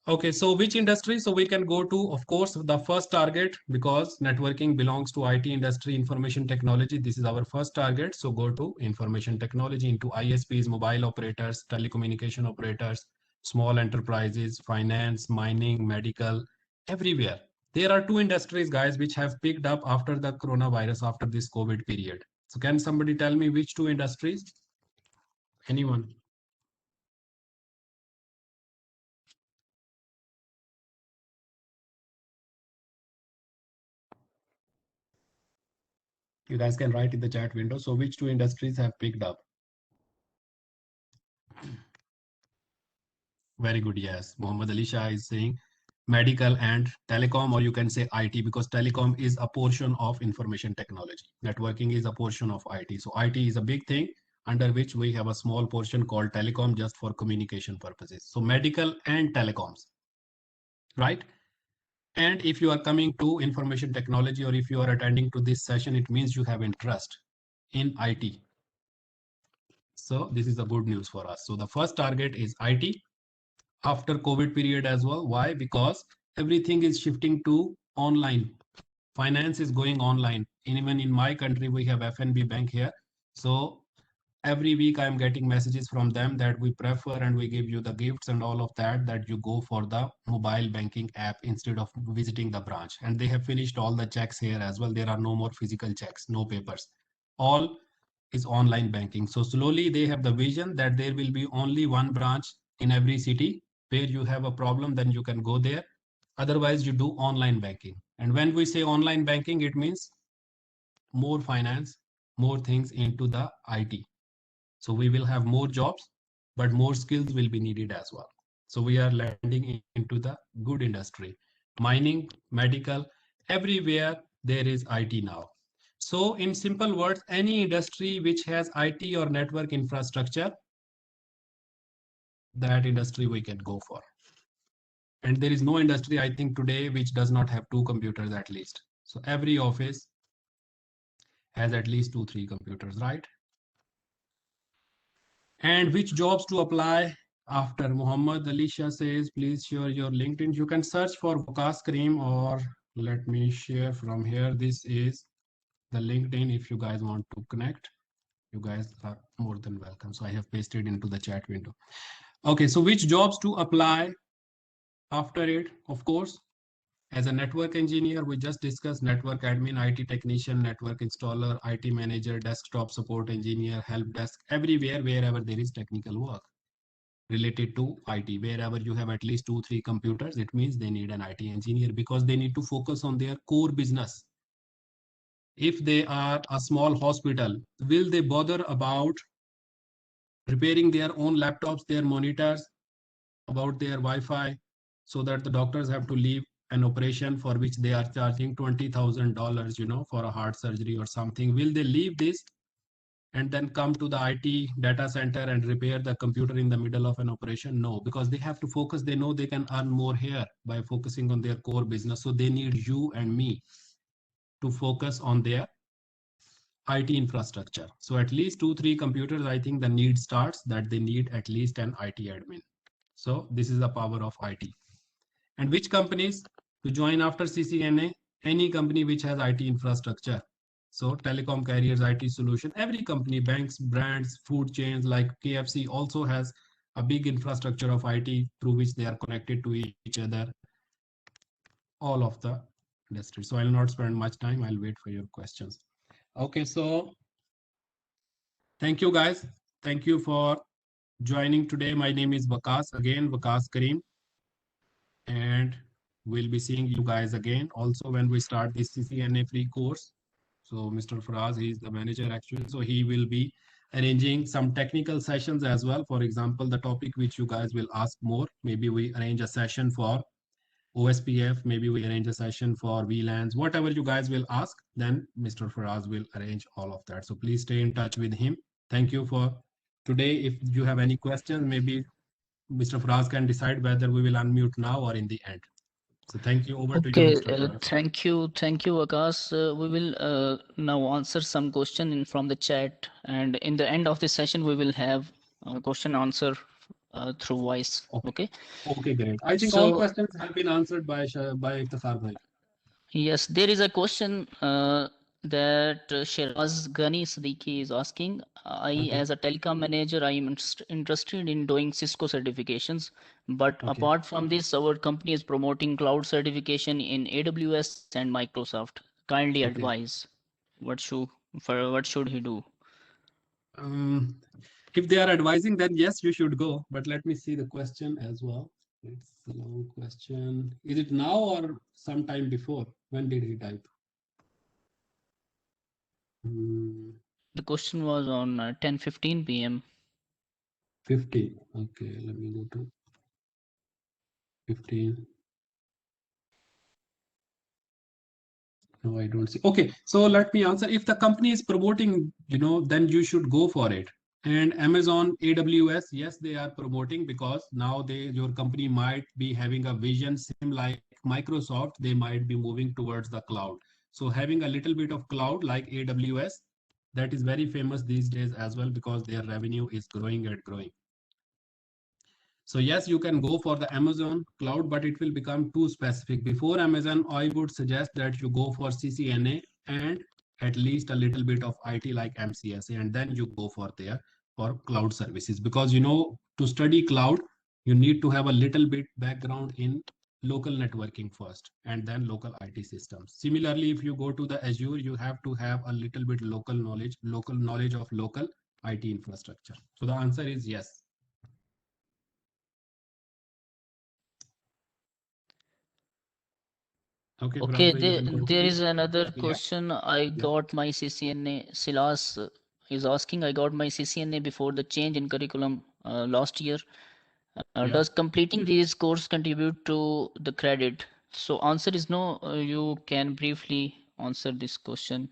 Okay, so which industry? So we can go to, of course, the first target, because networking belongs to IT industry, information technology. This is our first target. So go to information technology, into ISPs, mobile operators, telecommunication operators, small enterprises, finance, mining, medical, everywhere. There are two industries, guys, which have picked up after the coronavirus, after this COVID period. So can somebody tell me which two industries? Anyone? You guys can write in the chat window. So which two industries have picked up? Very good. Yes. Mohammed Ali Shah is saying medical and telecom, or you can say IT, because telecom is a portion of information technology. Networking is a portion of IT. So IT is a big thing, under which we have a small portion called telecom, just for communication purposes. So medical and telecoms, right? And if you are coming to information technology, or if you are attending to this session, it means you have interest in IT. So this is the good news for us. So the first target is IT after COVID period as well. Why? Because everything is shifting to online. Finance is going online. Even in my country, we have FNB Bank here. So every week I'm getting messages from them that we prefer and we give you the gifts and all of that, that you go for the mobile banking app instead of visiting the branch. And they have finished all the checks here as well. There are no more physical checks, no papers. All is online banking. So slowly they have the vision that there will be only one branch in every city. Where you have a problem, then you can go there. Otherwise, you do online banking. And when we say online banking, it means more finance, more things into the IT. So we will have more jobs, but more skills will be needed as well. So we are landing into the good industry. mining, medical, everywhere there is IT now. So in simple words, any industry which has IT or network infrastructure, that industry we can go for. And there is no industry, I think, today which does not have 2 computers at least. So every office has at least 2-3 computers, right? And which jobs to apply after? Muhammad Alisha says, please share your LinkedIn. You can search for Waqas Kareem, or let me share from here. This is the LinkedIn. If you guys want to connect, you guys are more than welcome. So I have pasted into the chat window. Okay, so which jobs to apply after it? Of course, as a network engineer, we just discussed network admin, IT technician, network installer, IT manager, desktop support engineer, help desk, everywhere, wherever there is technical work related to IT. Wherever you have at least 2-3 computers, it means they need an IT engineer, because they need to focus on their core business. If they are a small hospital, will they bother about repairing their own laptops, their monitors, about their Wi-Fi, so that the doctors have to leave an operation for which they are charging $20,000, you know, for a heart surgery or something? Will they leave this and then come to the IT data center and repair the computer in the middle of an operation? No, because they have to focus. They know they can earn more here by focusing on their core business. So they need you and me to focus on their IT infrastructure. So at least 2-3 computers, I think the need starts that they need at least an IT admin. So this is the power of IT. And which companies to join after CCNA? Any company which has IT infrastructure. So telecom carriers, IT solution, every company, banks, brands, food chains like KFC also has a big infrastructure of IT through which they are connected to each other, all of the industry. So I'll not spend much time. I'll wait for your questions. Okay, so thank you guys. Thank you for joining today. My name is Waqas, again, Waqas Kareem. And we'll be seeing you guys again also when we start this CCNA free course. So Mr. Faraz, he is the manager actually. So he will be arranging some technical sessions as well. For example, the topic which you guys will ask more, maybe we arrange a session for OSPF, maybe we arrange a session for VLANs, whatever you guys will ask, then Mr. Faraz will arrange all of that. So please stay in touch with him. Thank you for today. If you have any questions, maybe Mr. Faraz can decide whether we will unmute now or in the end. So thank you. Over to you, Okay, Mr. Faraz. thank you, Waqas. We will now answer some question from the chat, and in the end of the session, we will have question answer through voice. Okay. Okay, great. I think all questions have been answered by Iftikhar bhai. Yes, there is a question that Shiraz Ghani Siddiqui is asking. As a telecom manager, I am interested in doing Cisco certifications, but apart from this, our company is promoting cloud certification in AWS and Microsoft. Kindly advise what should he do? If they are advising, then yes, you should go. But let me see the question as well. It's a long question. Is it now or sometime before? When did he type? The question was on 10:15 p.m. 15. Okay, let me go to 15. No, I don't see. Okay, so let me answer. If the company is promoting, then you should go for it. And Amazon, AWS, yes, they are promoting, because now your company might be having a vision same like Microsoft. They might be moving towards the cloud. So having a little bit of cloud like AWS, that is very famous these days as well, because their revenue is growing and growing. So yes, you can go for the Amazon cloud, but it will become too specific. Before Amazon, I would suggest that you go for CCNA and at least a little bit of IT like MCSA, and then you go for cloud services. Because to study cloud, you need to have a little bit background in local networking first, and then local IT systems. Similarly, if you go to the Azure, you have to have a little bit local knowledge of local IT infrastructure. So the answer is yes. Okay, there is another question. I got my CCNA. Silas is asking, I got my CCNA before the change in curriculum last year. Does completing these course contribute to the credit? So answer is no. You can briefly answer this question.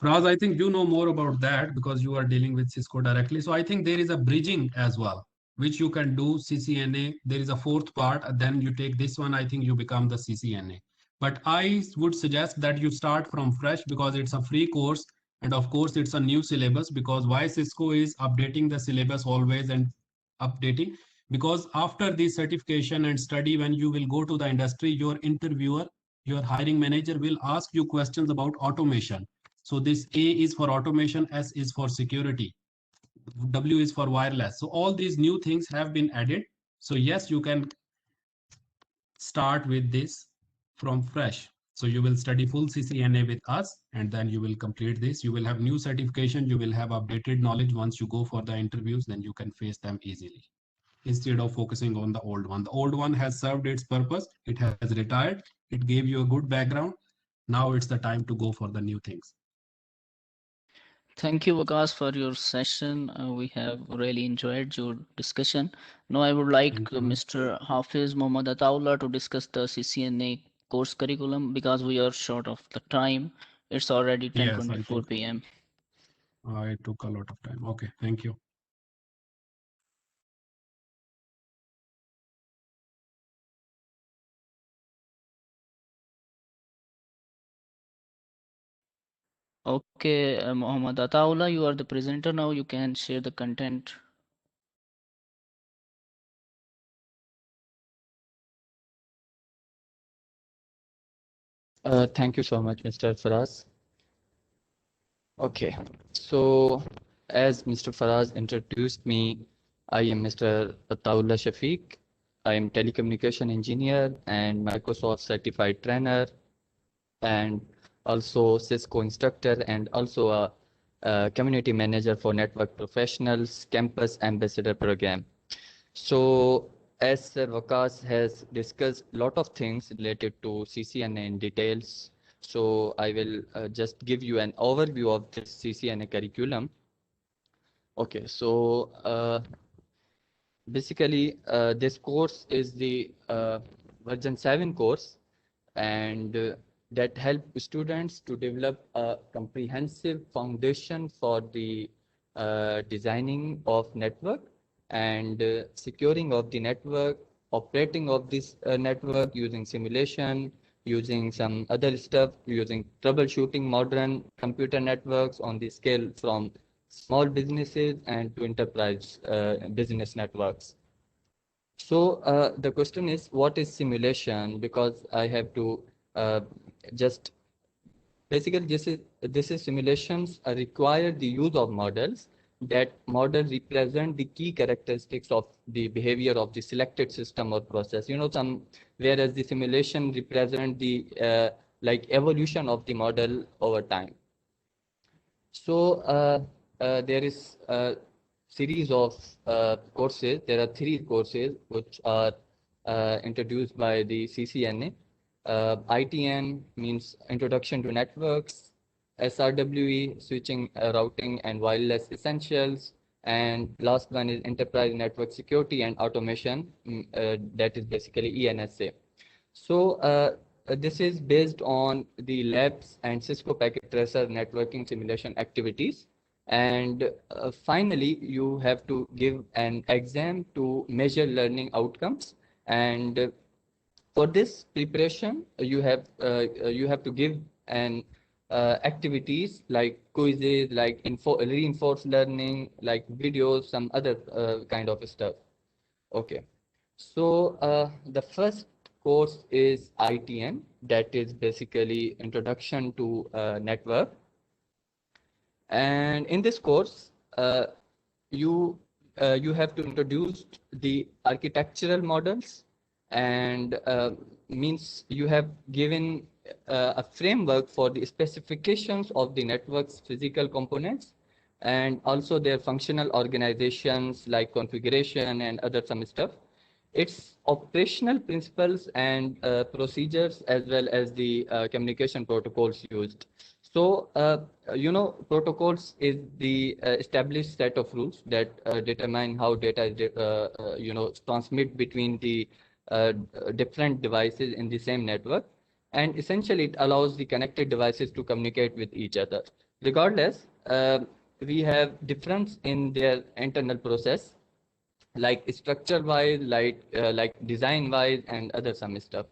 Faraz, I think you know more about that because you are dealing with Cisco directly. So I think there is a bridging as well, which you can do CCNA. There is a fourth part, and then you take this one. I think you become the CCNA. But I would suggest that you start from fresh because it's a free course. And of course, it's a new syllabus because why Cisco is updating the syllabus always and updating. Because after the certification and study, when you will go to the industry, your interviewer, your hiring manager will ask you questions about automation. So this A is for automation, S is for security, W is for wireless. So all these new things have been added. So yes, you can start with this from fresh. So you will study full CCNA with us, and then you will complete this. You will have new certification. You will have updated knowledge. Once you go for the interviews, then you can face them easily instead of focusing on the old one. The old one has served its purpose. It has retired. It gave you a good background. Now it's the time to go for the new things. Thank you, Vikas, for your session. We have really enjoyed your discussion. Now I would like Thank you. Mr. Hafiz Mohammad Ataullah to discuss the CCNA course curriculum because we are short of the time. It's already Yes, 10:24 p.m. I took a lot of time. Okay, thank you. Okay, Mohammad Ataullah, you are the presenter now. You can share the content. Thank you so much, Mr. Faraz. Okay, so as Mr. Faraz introduced me, I am Mr. Ataullah Shafiq. I am telecommunication engineer and Microsoft certified trainer, and also Cisco instructor, and also a community manager for network professionals campus ambassador program. So as Sir Vikas has discussed a lot of things related to CCNA in details, so I will just give you an overview of this CCNA curriculum. Okay, so basically this course is the version 7 course, and that help students to develop a comprehensive foundation for the designing of network and securing of the network, operating of this network using simulation, using some other stuff, using troubleshooting modern computer networks on the scale from small businesses and to enterprise business networks. So the question is, what is simulation? Because I have to just basically this is simulations require the use of models. That model represent the key characteristics of the behavior of the selected system or process. You know, whereas the simulation represent the like evolution of the model over time. So there is a series of courses. There are 3 courses which are introduced by the CCNA. ITN means Introduction to Networks, SRWE, Switching, Routing and Wireless Essentials, and last one is Enterprise Network Security and Automation, that is basically ENSA. So this is based on the labs and Cisco Packet Tracer networking simulation activities. And finally, you have to give an exam to measure learning outcomes. And for this preparation, you have to give an activities like quizzes, like reinforced learning, like videos, some other kind of stuff. Okay. So the first course is ITN, that is basically Introduction to Network. And in this course, you have to introduce the architectural models, and means you have given a framework for the specifications of the network's physical components and also their functional organizations like configuration and other some stuff. Its operational principles and procedures, as well as the communication protocols used. So, you know, protocols is the established set of rules that determine how data is, you know, transmit between the different devices in the same network. And essentially, it allows the connected devices to communicate with each other. Regardless, we have difference in their internal process, like structure wise, like design wise, and other some stuff.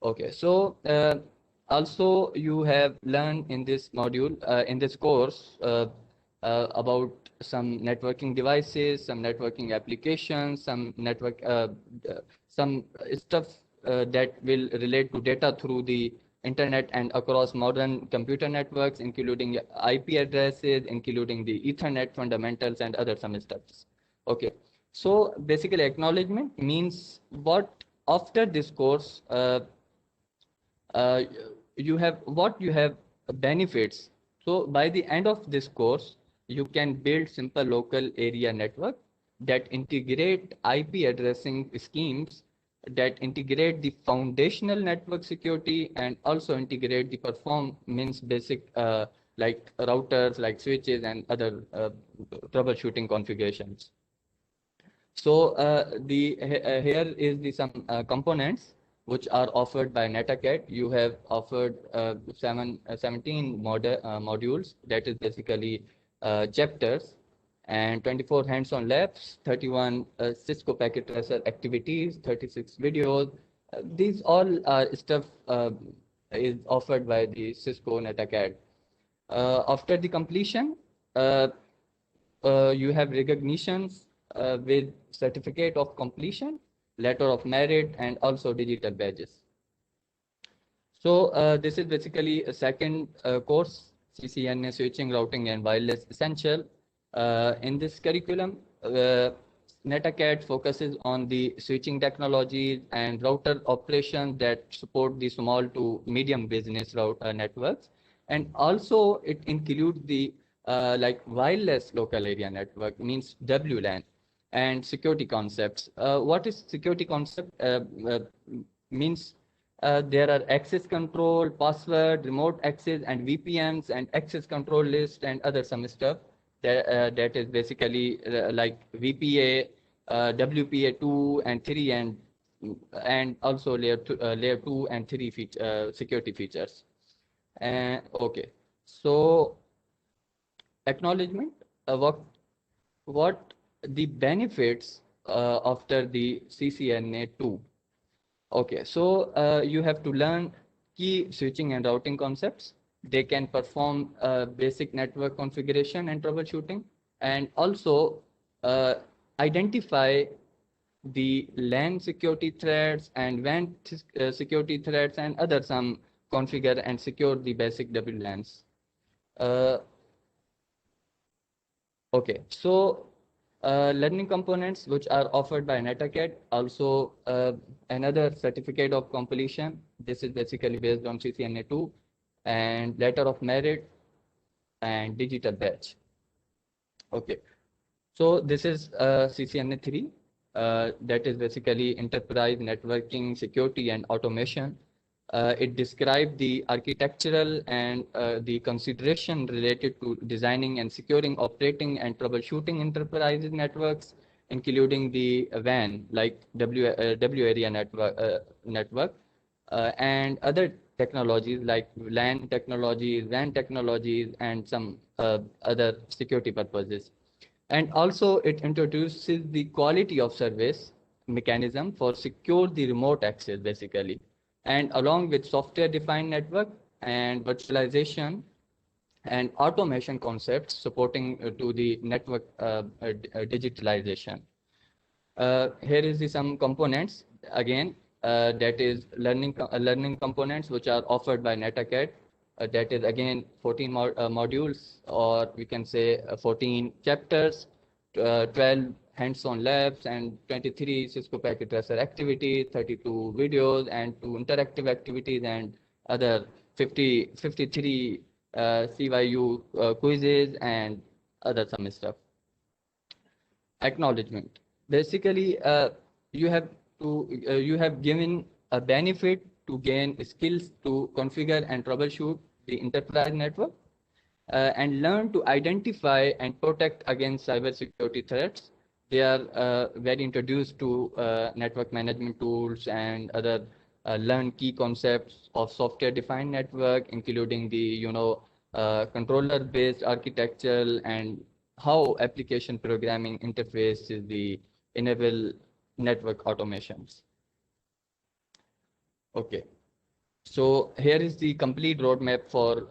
Okay, so also you have learned in this module, in this course, about some networking devices, some networking applications, some stuff that will relate to data through the internet and across modern computer networks, including IP addresses, including the Ethernet fundamentals and other some stuffs. Okay, so basically acknowledgement means what after this course, uh, you have benefits. So by the end of this course, you can build simple local area network that integrate IP addressing schemes, that integrate the foundational network security, and also integrate the performance basic like routers, like switches, and other troubleshooting configurations. So here is the some components which are offered by NetAcad. You have offered 17 modules, that is basically chapters, and 24 hands-on labs, 31 Cisco packet tracer activities, 36 videos. These all stuff is offered by the Cisco NetAcad. After the completion, you have recognitions with certificate of completion, letter of merit, and also digital badges. So this is basically a second course, CCNA Switching, Routing, and Wireless Essential. In this curriculum, NetAcad focuses on the switching technologies and router operations that support the small to medium business networks. And also it includes the like wireless local area network, means WLAN, and security concepts. What is security concept? Means there are access control, password, remote access, and VPNs, and access control list, and other some stuff. That is basically like VPA, WPA 2 and 3, and also layer 2 and 3 security features. Okay, so acknowledgement, what the benefits after the CCNA 2. Okay, so you have to learn key switching and routing concepts. They can perform basic network configuration and troubleshooting, and also identify the LAN security threats and WAN security threats, and other some configure and secure the basic WLANs. Okay, so learning components which are offered by NetAcad, also another certificate of completion. This is basically based on CCNA 2, and letter of merit, and digital badge. Okay, so this is CCNA 3, that is basically enterprise networking, security, and automation. It describes the architectural and the consideration related to designing and securing, operating, and troubleshooting enterprise networks, including the WAN, like W area network, and other technologies like LAN technologies, WAN technologies, and some other security purposes. And also it introduces the quality of service mechanism for secure the remote access, basically, and along with software defined network and virtualization and automation concepts supporting to the network digitalization. Here is some components again, that is learning components which are offered by NetAcad. That is again 14 modules, or we can say 14 chapters, 12 hands-on labs, and 23 Cisco packet tracer activities, 32 videos, and 2 interactive activities, and other 53 CYU quizzes, and other some stuff. Acknowledgement. Basically, you have given a benefit to gain skills to configure and troubleshoot the enterprise network, and learn to identify and protect against cybersecurity threats they are very introduced to network management tools and other learn key concepts of software-defined network, including the controller-based architecture and how application programming interfaces the enable network automations. Okay. So here is the complete roadmap for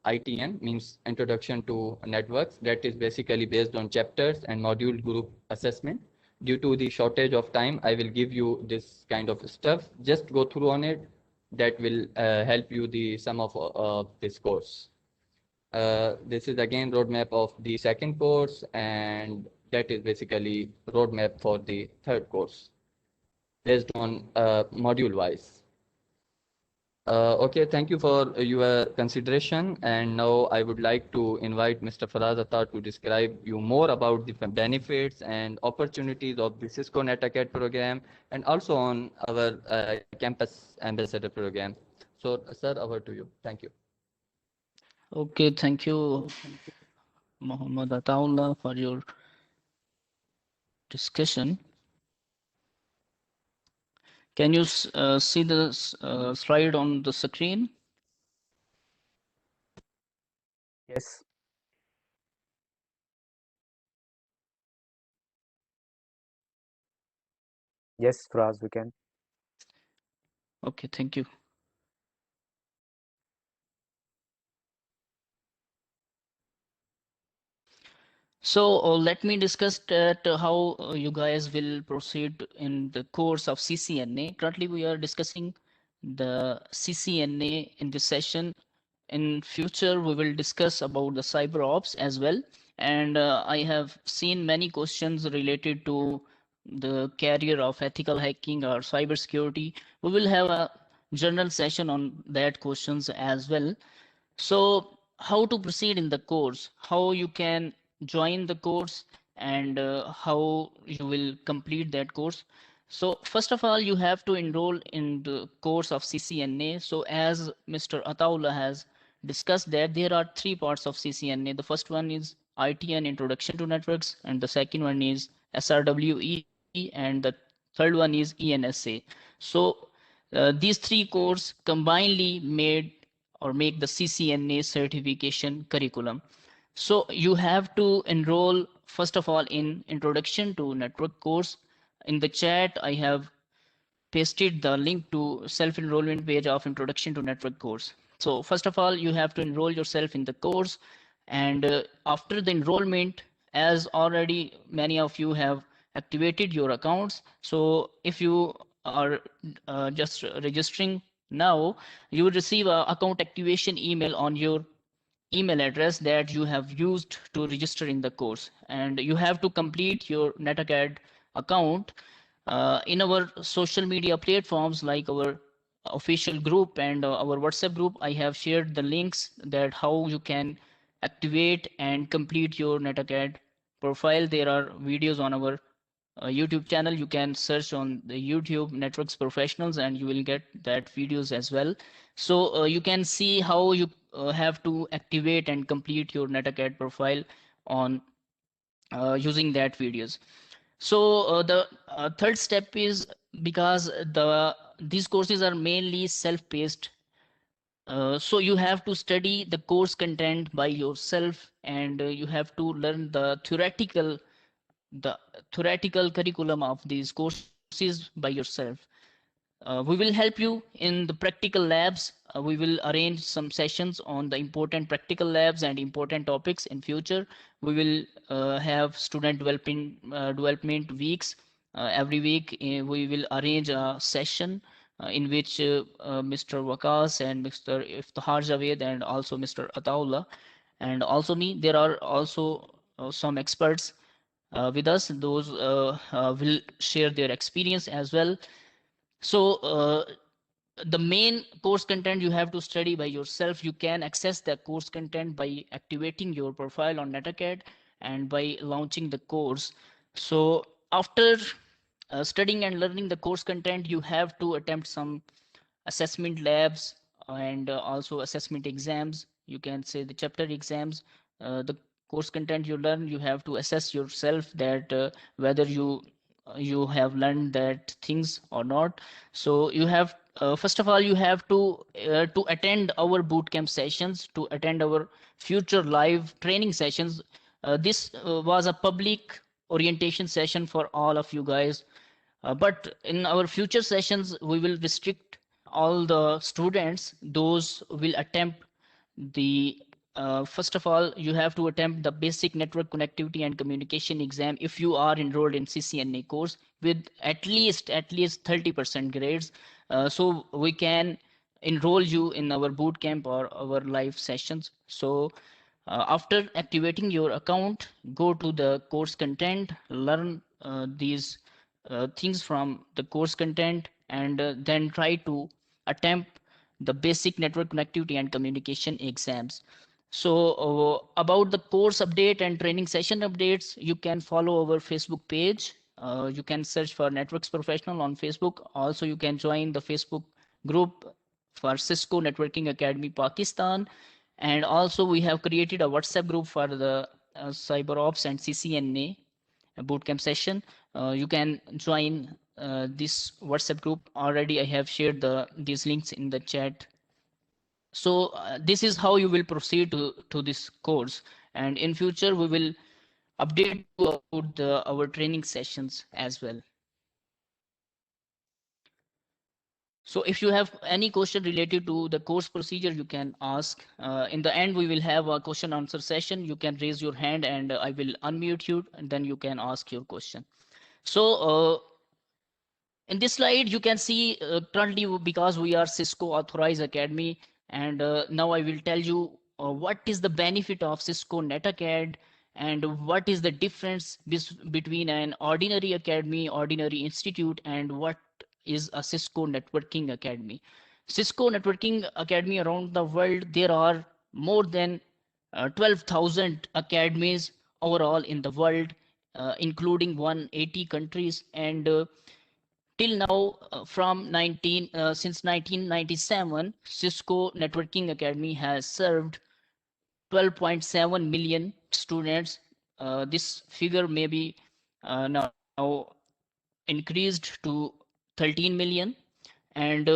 ITN, means Introduction to Networks. That is basically based on chapters and module group assessment. Due to the shortage of time, I will give you this kind of stuff. Just go through on it. That will help you the sum of this course. This is again roadmap of the second course, and that is basically roadmap for the third course based on module wise. Okay, thank you for your consideration. And now I would like to invite Mr. Faraz Attar to describe you more about the benefits and opportunities of the Cisco NetAcad program and also on our campus ambassador program. So, sir, over to you. Thank you. Okay, thank you, Muhammad Ataullah, for your discussion. Can you see the slide on the screen? Yes. Yes, Faraz, we can. Okay, thank you. So let me discuss that how you guys will proceed in the course of CCNA. Currently, we are discussing the CCNA in this session. In future, we will discuss about the cyber ops as well. And I have seen many questions related to the career of ethical hacking or cybersecurity. We will have a general session on that questions as well. So how to proceed in the course, how you can join the course, and how you will complete that course. So first of all, you have to enroll in the course of CCNA. So as Mr. Ataullah has discussed that there are three parts of CCNA. The first one is ITN, Introduction to Networks, and the second one is SRWE, and the third one is ENSA. So these three courses combinedly made or make the CCNA certification curriculum. So you have to enroll first of all in Introduction to Network course. In the chat, I have pasted the link to self-enrollment page of Introduction to Network course. So first of all, you have to enroll yourself in the course, and after the enrollment, as already many of you have activated your accounts. So if you are just registering now, you will receive a account activation email on your email address that you have used to register in the course, and you have to complete your NetAcad account in our social media platforms like our official group and our WhatsApp group. I have shared the links that how you can activate and complete your NetAcad profile. There are videos on our YouTube channel. You can search on the YouTube Networks Professionals and you will get that videos as well. So you can see how you have to activate and complete your NetAcad profile on using that videos. So the third step is, because these courses are mainly self-paced, so you have to study the course content by yourself, and you have to learn the theoretical curriculum of these courses by yourself. We will help you in the practical labs. We will arrange some sessions on the important practical labs and important topics in future. We will have student development weeks. Every week we will arrange a session in which Mr. Wakas and Mr. Iftihar Javed and also Mr. Ataullah and also me. There are also some experts with us. Those will share their experience as well. So the main course content you have to study by yourself. You can access the course content by activating your profile on NetAcad and by launching the course. So after studying and learning the course content, you have to attempt some assessment labs and also assessment exams. You can say the chapter exams. The course content you learn, you have to assess yourself that whether you have learned that things or not. So you have first of all you have to attend our bootcamp sessions, to attend our future live training sessions. This was a public orientation session for all of you guys, but in our future sessions we will restrict all the students those will attempt the first of all you have to attempt the basic network connectivity and communication exam if you are enrolled in CCNA course with at least 30% grades, so we can enroll you in our boot camp or our live sessions. So after activating your account, go to the course content, learn these things from the course content, and then try to attempt the basic network connectivity and communication exams. So about the course update and training session updates, you can follow our Facebook page. You can search for Networks Professional on Facebook. Also, you can join the Facebook group for Cisco Networking Academy Pakistan. And also we have created a WhatsApp group for the Cyber Ops and CCNA bootcamp session. You can join this WhatsApp group. Already I have shared these links in the chat. So this is how you will proceed to this course, and in future we will update you about our training sessions as well. So if you have any question related to the course procedure, you can ask. In the end, we will have a question answer session. You can raise your hand and I will unmute you, and then you can ask your question. So in this slide, you can see currently because we are Cisco Authorized Academy, and now I will tell you what is the benefit of Cisco NetAcad and what is the difference between an ordinary academy, ordinary institute, and what is a Cisco Networking Academy. Cisco Networking Academy around the world, there are more than 12,000 academies overall in the world, including 180 countries, and till now, since 1997, Cisco Networking Academy has served 12.7 million students. This figure may be now increased to 13 million, and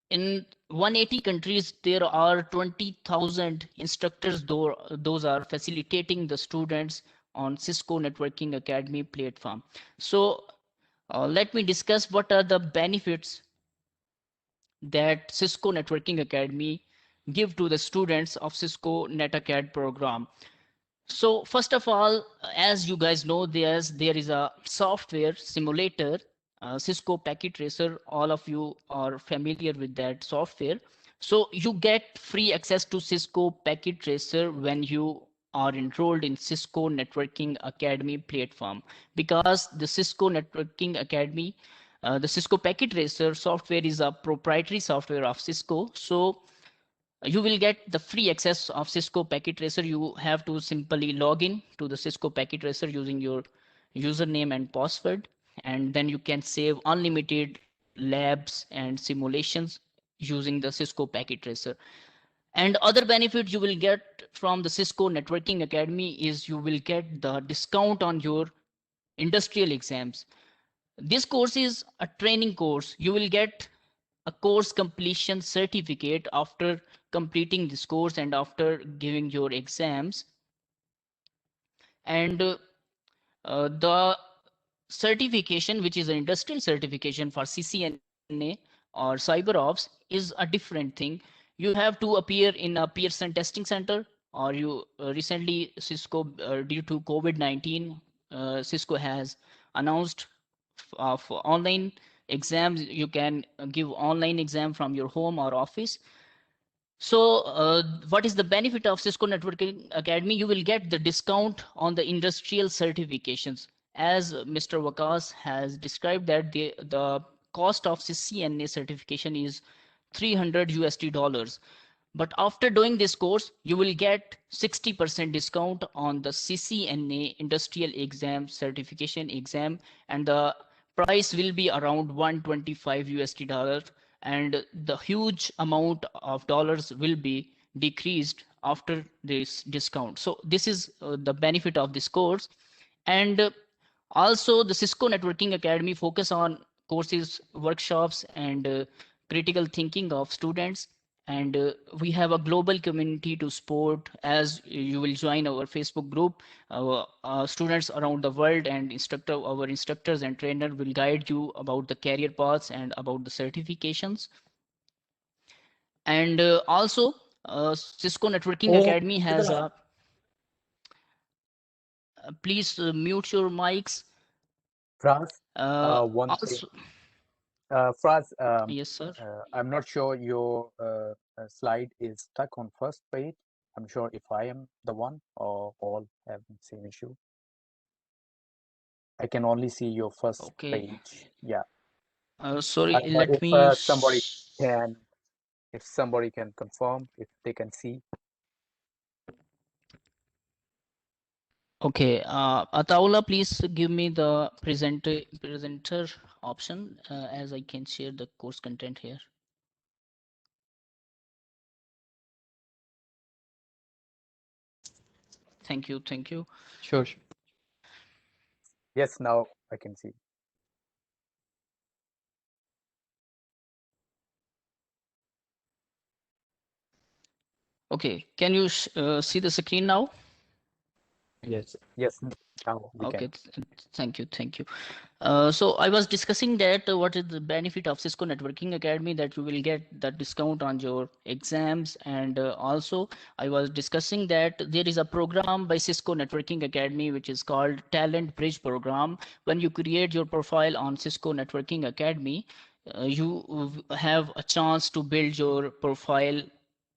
in 180 countries there are 20,000 instructors. Those are facilitating the students on Cisco Networking Academy platform. So let me discuss what are the benefits that Cisco Networking Academy give to the students of Cisco NetAcad program. So first of all, as you guys know, there is a software simulator, Cisco Packet Tracer. All of you are familiar with that software. So you get free access to Cisco Packet Tracer when you are enrolled in Cisco Networking Academy platform, because the Cisco Networking Academy, the Cisco Packet Tracer software is a proprietary software of Cisco. So you will get the free access of Cisco Packet Tracer. You have to simply log in to the Cisco Packet Tracer using your username and password, and then you can save unlimited labs and simulations using the Cisco Packet Tracer. And other benefit you will get from the Cisco Networking Academy is you will get the discount on your industrial exams. This course is a training course. You will get a course completion certificate after completing this course and after giving your exams. And the certification, which is an industrial certification for CCNA or CyberOps, is a different thing. You have to appear in a Pearson testing center, or you recently Cisco, due to COVID-19, Cisco has announced for online exams. You can give online exam from your home or office. So what is the benefit of Cisco Networking Academy? You will get the discount on the industrial certifications. As Mr. Wakas has described, that the cost of CCNA certification is $300. But after doing this course, you will get 60% discount on the CCNA industrial exam certification exam, and the price will be around $125, and the huge amount of dollars will be decreased after this discount. So this is the benefit of this course. And also the Cisco Networking Academy focus on courses, workshops, and critical thinking of students. And we have a global community to support, as you will join our Facebook group. Our students around the world and our instructors and trainer will guide you about the career paths and about the certifications. And also Cisco Networking Academy has a please mute your mics. Fraz, one thing. Also, Fraz, yes, sir. I'm not sure your slide is stuck on first page. I'm sure if I am the one or all have the same issue. I can only see your first Okay. page. Yeah. Sorry, But let if me. somebody can confirm if they can see. Okay, Ataula, please give me the presenter option as I can share the course content here. Thank you, thank you. Sure. Yes, now I can see. Okay, can you see the screen now? Yes. Yes, now we Okay, can. thank you, thank you. So I was discussing that what is the benefit of Cisco Networking Academy, that you will get the discount on your exams. And also I was discussing that there is a program by Cisco Networking Academy which is called Talent Bridge program. When you create your profile on Cisco Networking Academy, you have a chance to build your profile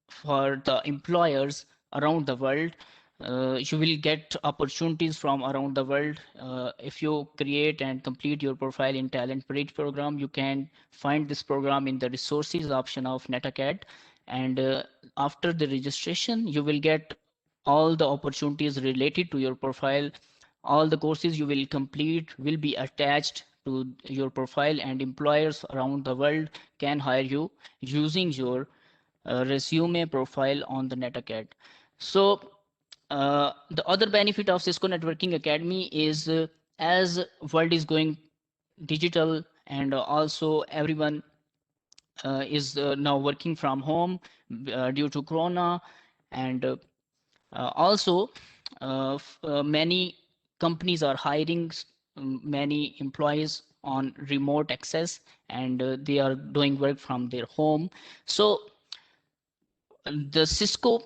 for the employers around the world. You will get opportunities from around the world. If you create and complete your profile in Talent Bridge program, you can find this program in the resources option of NetAcad. And after the registration, you will get all the opportunities related to your profile. All the courses you will complete will be attached to your profile, and employers around the world can hire you using your resume profile on the NetAcad. So the other benefit of Cisco Networking Academy is as world is going digital, and also everyone is now working from home due to Corona. And also many companies are hiring many employees on remote access, and they are doing work from their home. So the Cisco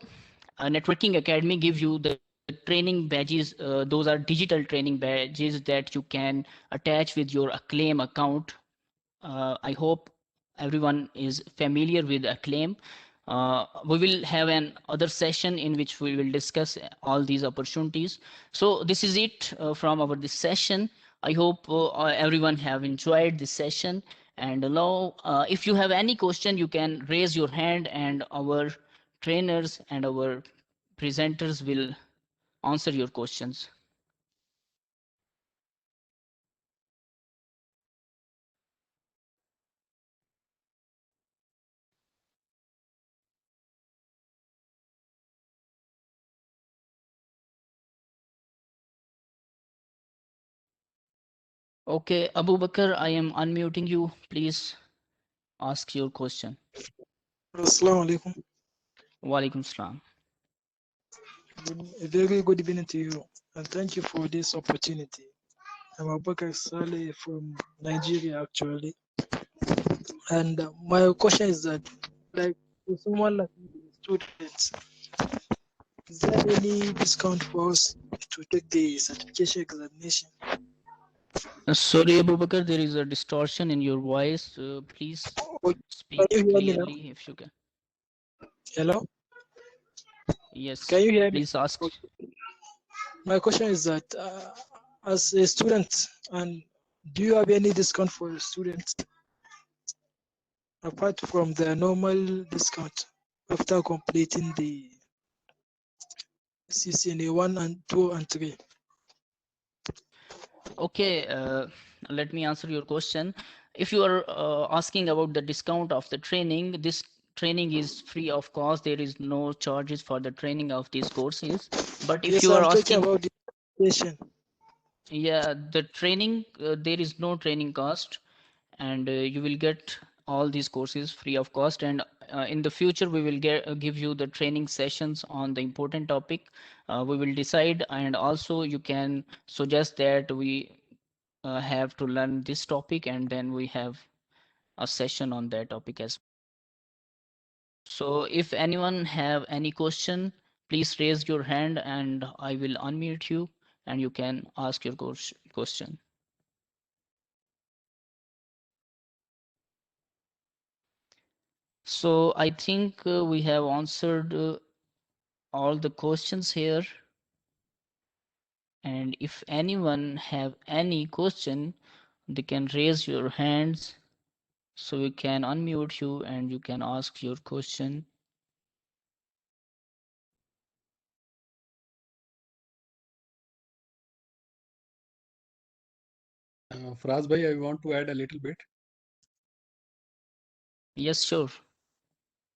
Networking Academy gives you the training badges. Those are digital training badges that you can attach with your Acclaim account. I hope everyone is familiar with Acclaim. We will have an other session in which we will discuss all these opportunities. So this is it from our this session. I hope everyone have enjoyed this session. And now, if you have any question, you can raise your hand, and our trainers and our presenters will answer your questions. Okay, Abu Bakr, I am unmuting you. Please ask your question. Assalamu alaikum. Walaikum salam. A very good evening to you, and thank you for this opportunity. I'm Abubakar Saleh from Nigeria, actually. And my question is that, like, for someone like students, is there any discount for us to take the certification examination? Sorry, Abu Bakr, there is a distortion in your voice. Please speak Can you hear me now? clearly if you can. Hello? Yes. Can you hear me? Please ask. My question is that, as a student, and do you have any discount for students apart from the normal discount after completing the CCNA 1 and 2 and 3? Okay, let me answer your question. If you are asking about the discount of the training, this training is free of cost. There is no charges for the training of these courses. But if Yes, you are I'm talking asking, about the education. yeah, the training, there is no training cost, and you will get all these courses free of cost. And in the future, we will give you the training sessions on the important topic. We will decide, and also you can suggest that we have to learn this topic, and then we have a session on that topic as well. So if anyone have any question, please raise your hand and I will unmute you and you can ask your question. So I think we have answered all the questions here. And if anyone have any question, they can raise your hands so we can unmute you and you can ask your question. Faraz bhai, I want to add a little bit. Yes, sure.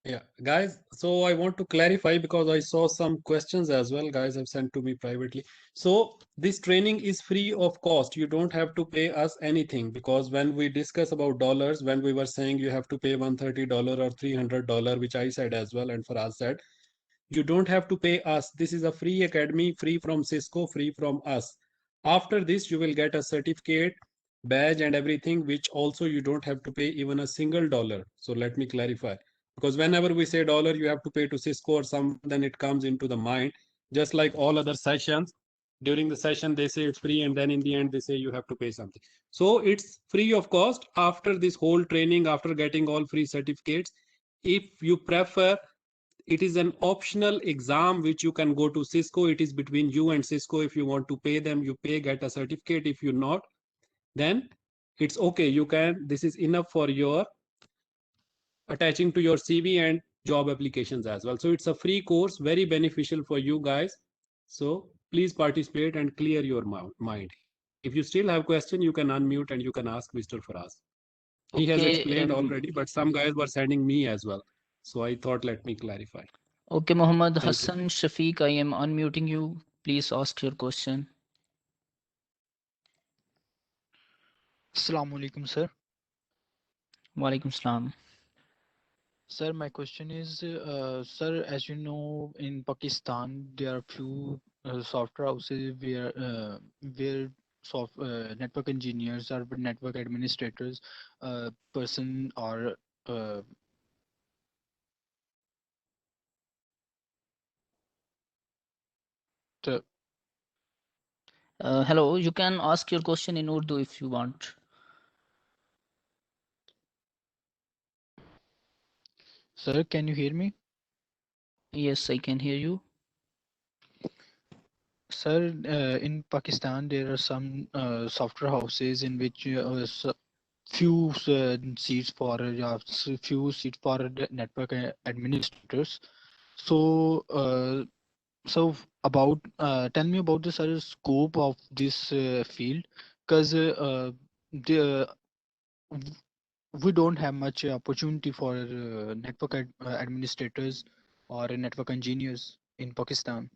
Yeah, guys, so I want to clarify because I saw some questions as well, guys have sent to me privately. So this training is free of cost. You don't have to pay us anything, because when we discuss about dollars, when we were saying you have to pay $130 or $300, which I said as well, and Faraz said, you don't have to pay us. This is a free academy, free from Cisco, free from us. After this, you will get a certificate, badge, and everything, which also you don't have to pay even a single dollar. So let me clarify. Because whenever we say dollar, you have to pay to Cisco or some, then it comes into the mind. Just like all other sessions, during the session, they say it's free, and then in the end, they say you have to pay something. So it's free of cost. After this whole training, after getting all free certificates, if you prefer, it is an optional exam which you can go to Cisco. It is between you and Cisco. If you want to pay them, you pay, get a certificate. If you not, then it's okay. You can, this is enough for your attaching to your CV and job applications as well. So it's a free course, very beneficial for you guys. So please participate and clear your mind. If you still have question, you can unmute and you can ask Mr. Faraz. He has Okay, explained already, but some guys were sending me as well. So I thought, let me clarify. okay, Muhammad Thank you. Hassan Shafiq, I am unmuting you. Please ask your question. Assalamu alaikum, sir. Walaikum salam. Sir, my question is, sir, as you know, in Pakistan, there are few software houses where network engineers or network administrators, person or the Hello, you can ask your question in Urdu if you want. Sir, can you hear me? Yes, I can hear you. Sir, in Pakistan, there are some software houses in which few seats for few seats for the network administrators. So, about tell me about the scope of this field, because we don't have much opportunity for network administrators or network engineers in Pakistan.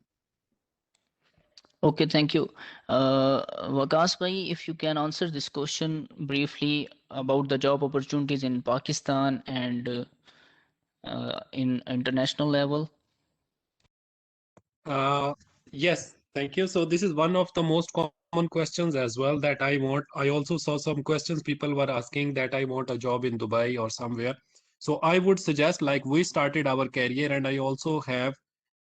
Okay, thank you. Waqas bhai, if you can answer this question briefly about the job opportunities in Pakistan and in international level. Yes, thank you. So this is one of the most common questions as well that I want. I also saw some questions people were asking that I want a job in Dubai or somewhere. So I would suggest, like, we started our career, and I also have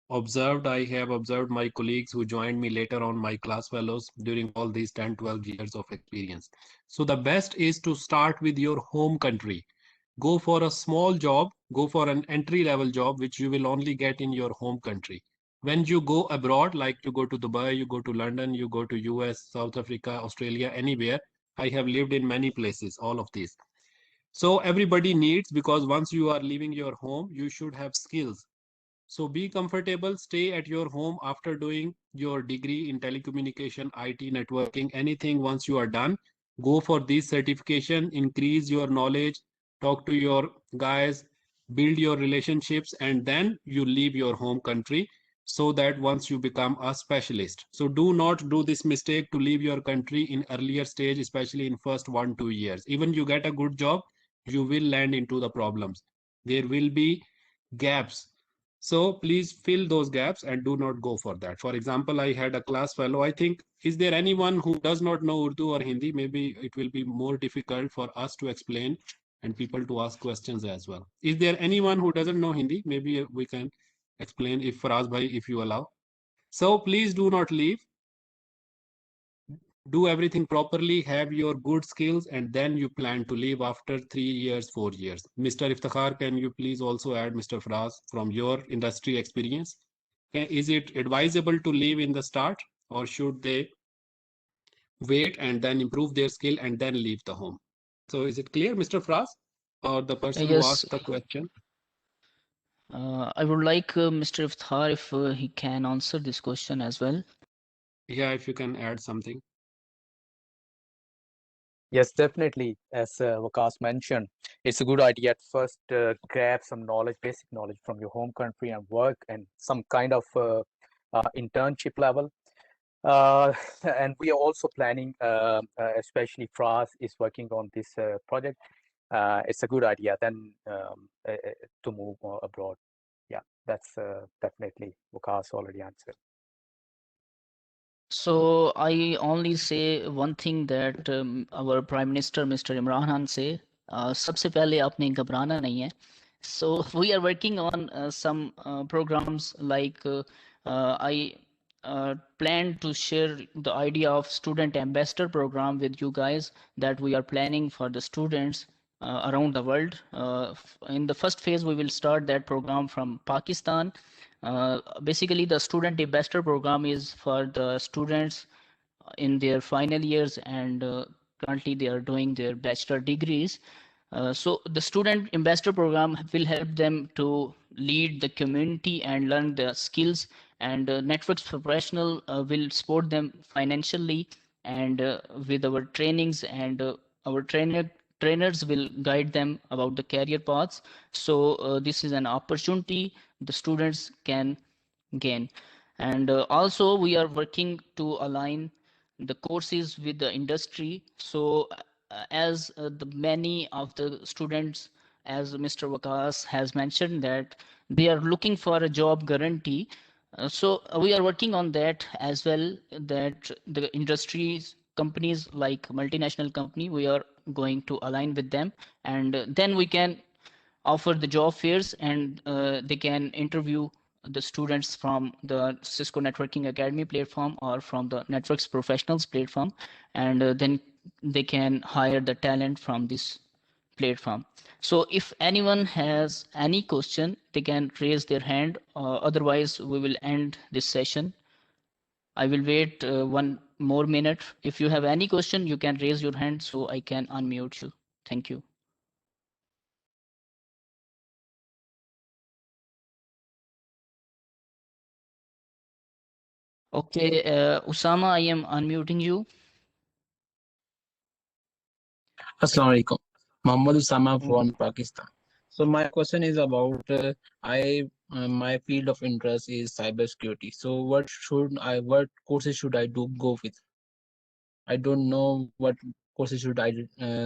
observed my colleagues who joined me later on, my class fellows, during all these 10, 12 years of experience. So the best is to start with your home country. Go for a small job, go for an entry level job, which you will only get in your home country. When you go abroad, like you go to Dubai, you go to London, you go to US, South Africa, Australia, anywhere. I have lived in many places, all of these. So everybody needs, because once you are leaving your home, you should have skills. So be comfortable, stay at your home after doing your degree in telecommunication, IT, networking, anything. Once you are done, go for this certification, increase your knowledge, talk to your guys, build your relationships, and then you leave your home country, so that once you become a specialist. So do not do this mistake to leave your country in earlier stage, especially in first 1-2 years. Even you get a good job, you will land into the problems. There will be gaps. So please fill those gaps and do not go for that. For example, I had a class fellow. I think, is there anyone who does not know Urdu or Hindi? Maybe it will be more difficult for us to explain and people to ask questions as well. Is there anyone who doesn't know Hindi? Maybe we can explain, if Faraz bhai, if you allow. So please do not leave. Do everything properly, have your good skills, and then you plan to leave after 3 years, 4 years. Mr. Iftikhar, can you please also add, Mr. Faraz, from your industry experience? Is it advisable to leave in the start, or should they wait and then improve their skill and then leave the home? So is it clear, Mr. Faraz, or the person who Yes, asked the question? I would like Mr. Iftikhar if he can answer this question as well. Yeah, if you can add something. Yes, definitely. As Waqas mentioned, it's a good idea at first grab some knowledge, basic knowledge from your home country and work and some kind of internship level. And we are also planning, especially Fraz is working on this project. It's a good idea then to move abroad. Yeah, that's definitely Waqas already answered. So I only say one thing that our Prime Minister Mr. Imran Khan say, सबसे पहले आपने घबराना नहीं है. So we are working on some programs like I plan to share the idea of student ambassador program with you guys that we are planning for the students around the world. In the first phase, we will start that program from Pakistan. Basically, the student ambassador program is for the students in their final years, and currently they are doing their bachelor degrees. So the student ambassador program will help them to lead the community and learn the skills, and networks professional will support them financially and with our trainings, and our trainers will guide them about the career paths. So this is an opportunity the students can gain. And also we are working to align the courses with the industry. So as the many of the students, as Mr. Waqas has mentioned, that they are looking for a job guarantee. So we are working on that as well, that the industries companies like multinational company, we are going to align with them, and then we can offer the job fairs, and they can interview the students from the Cisco Networking Academy platform or from the Networks Professionals platform, and then they can hire the talent from this platform. So if anyone has any question, they can raise their hand. Otherwise, we will end this session. I will wait 1 more minute. If you have any question, you can raise your hand so I can unmute you. Thank you. Okay, Usama, I am unmuting you. Assalamu alaikum. Muhammad Usama from Pakistan. So my question is about my field of interest is cybersecurity. So what courses should I go with? I don't know what courses should I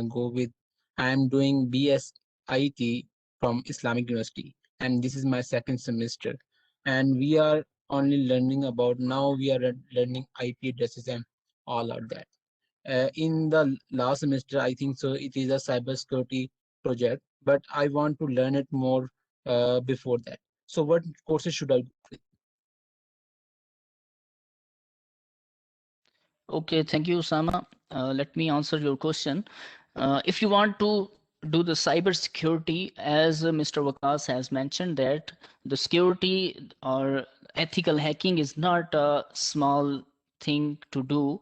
go with. I am doing BS IT from Islamic University, and this is my second semester. And we are only learning about now. We are learning IP addresses and all of that. In the last semester, I think so it is a cybersecurity project, but I want to learn it more before that. So what courses should I go with? Okay, thank you, Usama. Let me answer your question. If you want to do the cyber security, as Mr. Waqas has mentioned, that the security or ethical hacking is not a small thing to do.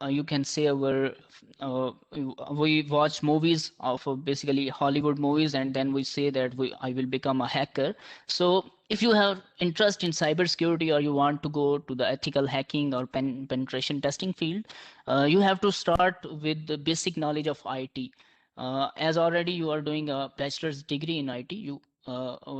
You can say we watch movies of basically Hollywood movies, and then we say that I will become a hacker. So if you have interest in cybersecurity, or you want to go to the ethical hacking or penetration testing field, you have to start with the basic knowledge of IT. As already you are doing a bachelor's degree in IT, you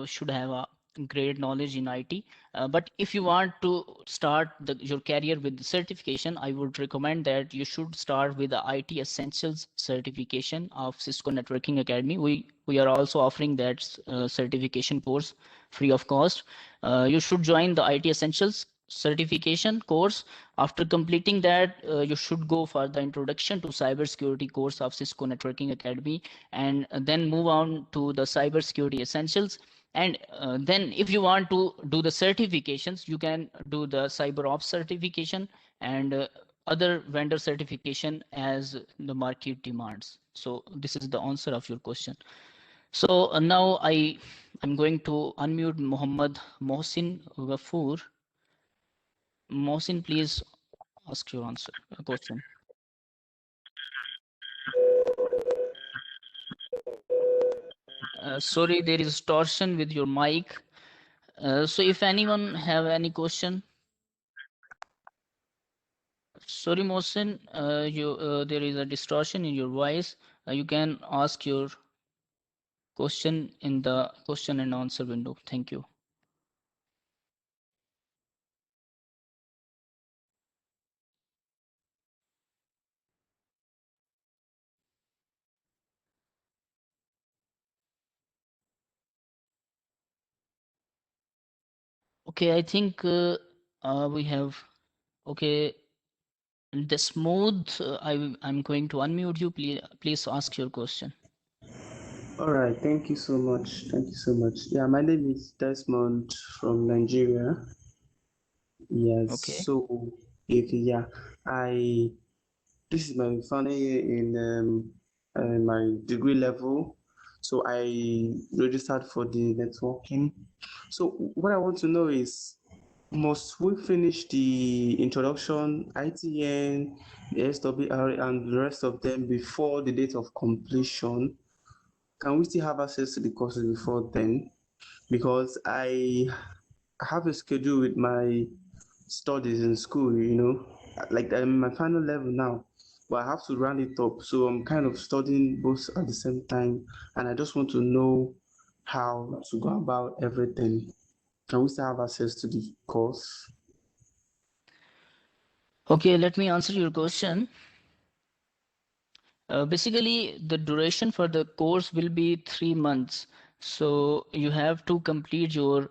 should have a great knowledge in IT. But if you want to start your career with certification, I would recommend that you should start with the IT Essentials certification of Cisco Networking Academy. We are also offering that certification course free of cost. You should join the IT Essentials certification course. After completing that, you should go for the introduction to cybersecurity course of Cisco Networking Academy, and then move on to the cybersecurity essentials. And then if you want to do the certifications, you can do the CyberOps certification and other vendor certification as the market demands. So this is the answer of your question. So now I'm going to unmute Muhammad Mohsin Ghafoor. Mohsin, please ask your question. Sorry, there is distortion with your mic. So if anyone have any question. Sorry, Mohsin, there is a distortion in your voice. You can ask your question in the question and answer window. Thank you. Okay, I think we have, okay, the smooth, I'm going to unmute you. Please ask your question. All right, thank you so much. Thank you so much. Yeah, my name is Desmond from Nigeria. Yes, Okay. so this is my final year in my degree level. So I registered for the networking. So what I want to know is, must we finish the introduction, ITN, the SWR, and the rest of them before the date of completion? Can we still have access to the courses before then? Because I have a schedule with my studies in school, like I'm in my final level now, but I have to round it up. So I'm kind of studying both at the same time, and I just want to know how to go about everything. Can we still have access to the course? Okay, let me answer your question. Basically, the duration for the course will be 3 months. So you have to complete your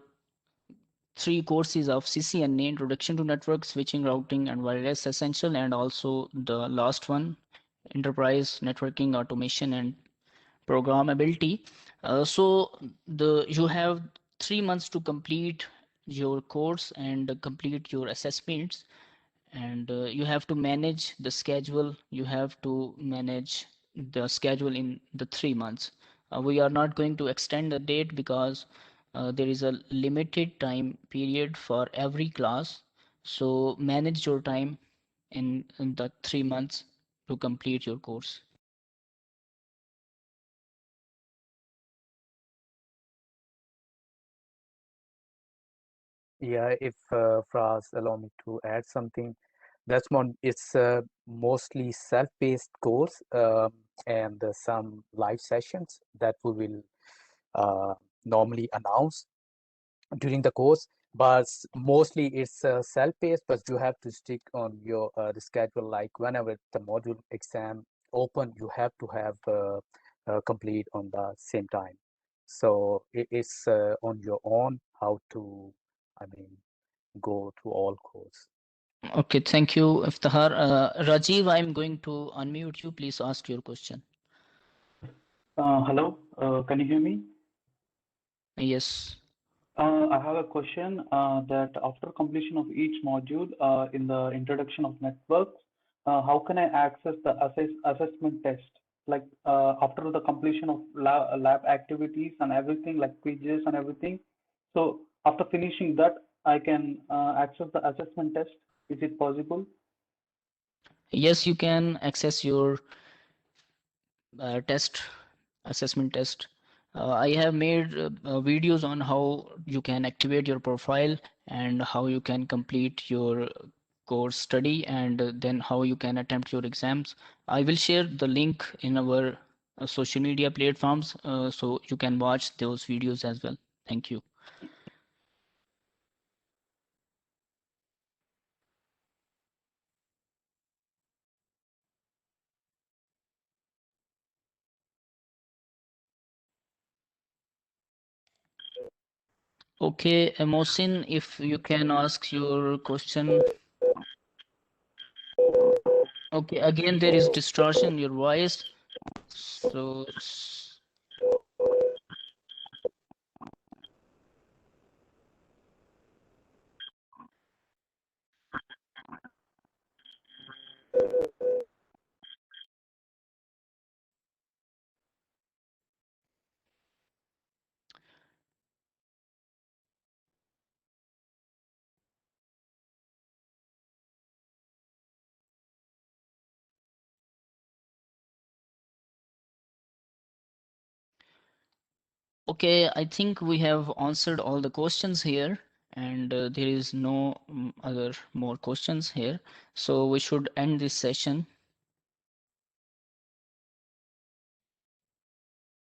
3 courses of CCNA, Introduction to Network Switching, Routing, and Wireless Essential, and also the last one, Enterprise Networking Automation and Programmability. So you have 3 months to complete your course and complete your assessments, and you have to manage the schedule. You have to manage the schedule in the 3 months. We are not going to extend the date because there is a limited time period for every class. So manage your time in the 3 months to complete your course. Yeah, if Fraz allow me to add something, that's more, it's mostly self-paced course, and some live sessions that we will normally announce during the course, but mostly it's self-paced, but you have to stick on your the schedule. Like whenever the module exam open, you have to have complete on the same time. So it's on your own how to, I mean, go through all course. Okay, thank you, Iftihar. Rajiv, I'm going to unmute you. Please ask your question. Hello, can you hear me? Yes. I have a question that after completion of each module in the introduction of networks, how can I access the assessment test? Like after the completion of lab activities and everything, like quizzes and everything. So after finishing that, I can access the assessment test. Is it possible? Yes, you can access your assessment test. I have made videos on how you can activate your profile and how you can complete your course study, and then how you can attempt your exams. I will share the link in our social media platforms, so you can watch those videos as well. Thank you. Okay, Mohsin, if you can ask your question. Okay, again, there is distortion in your voice. So, okay, I think we have answered all the questions here, and there is no other more questions here. So we should end this session.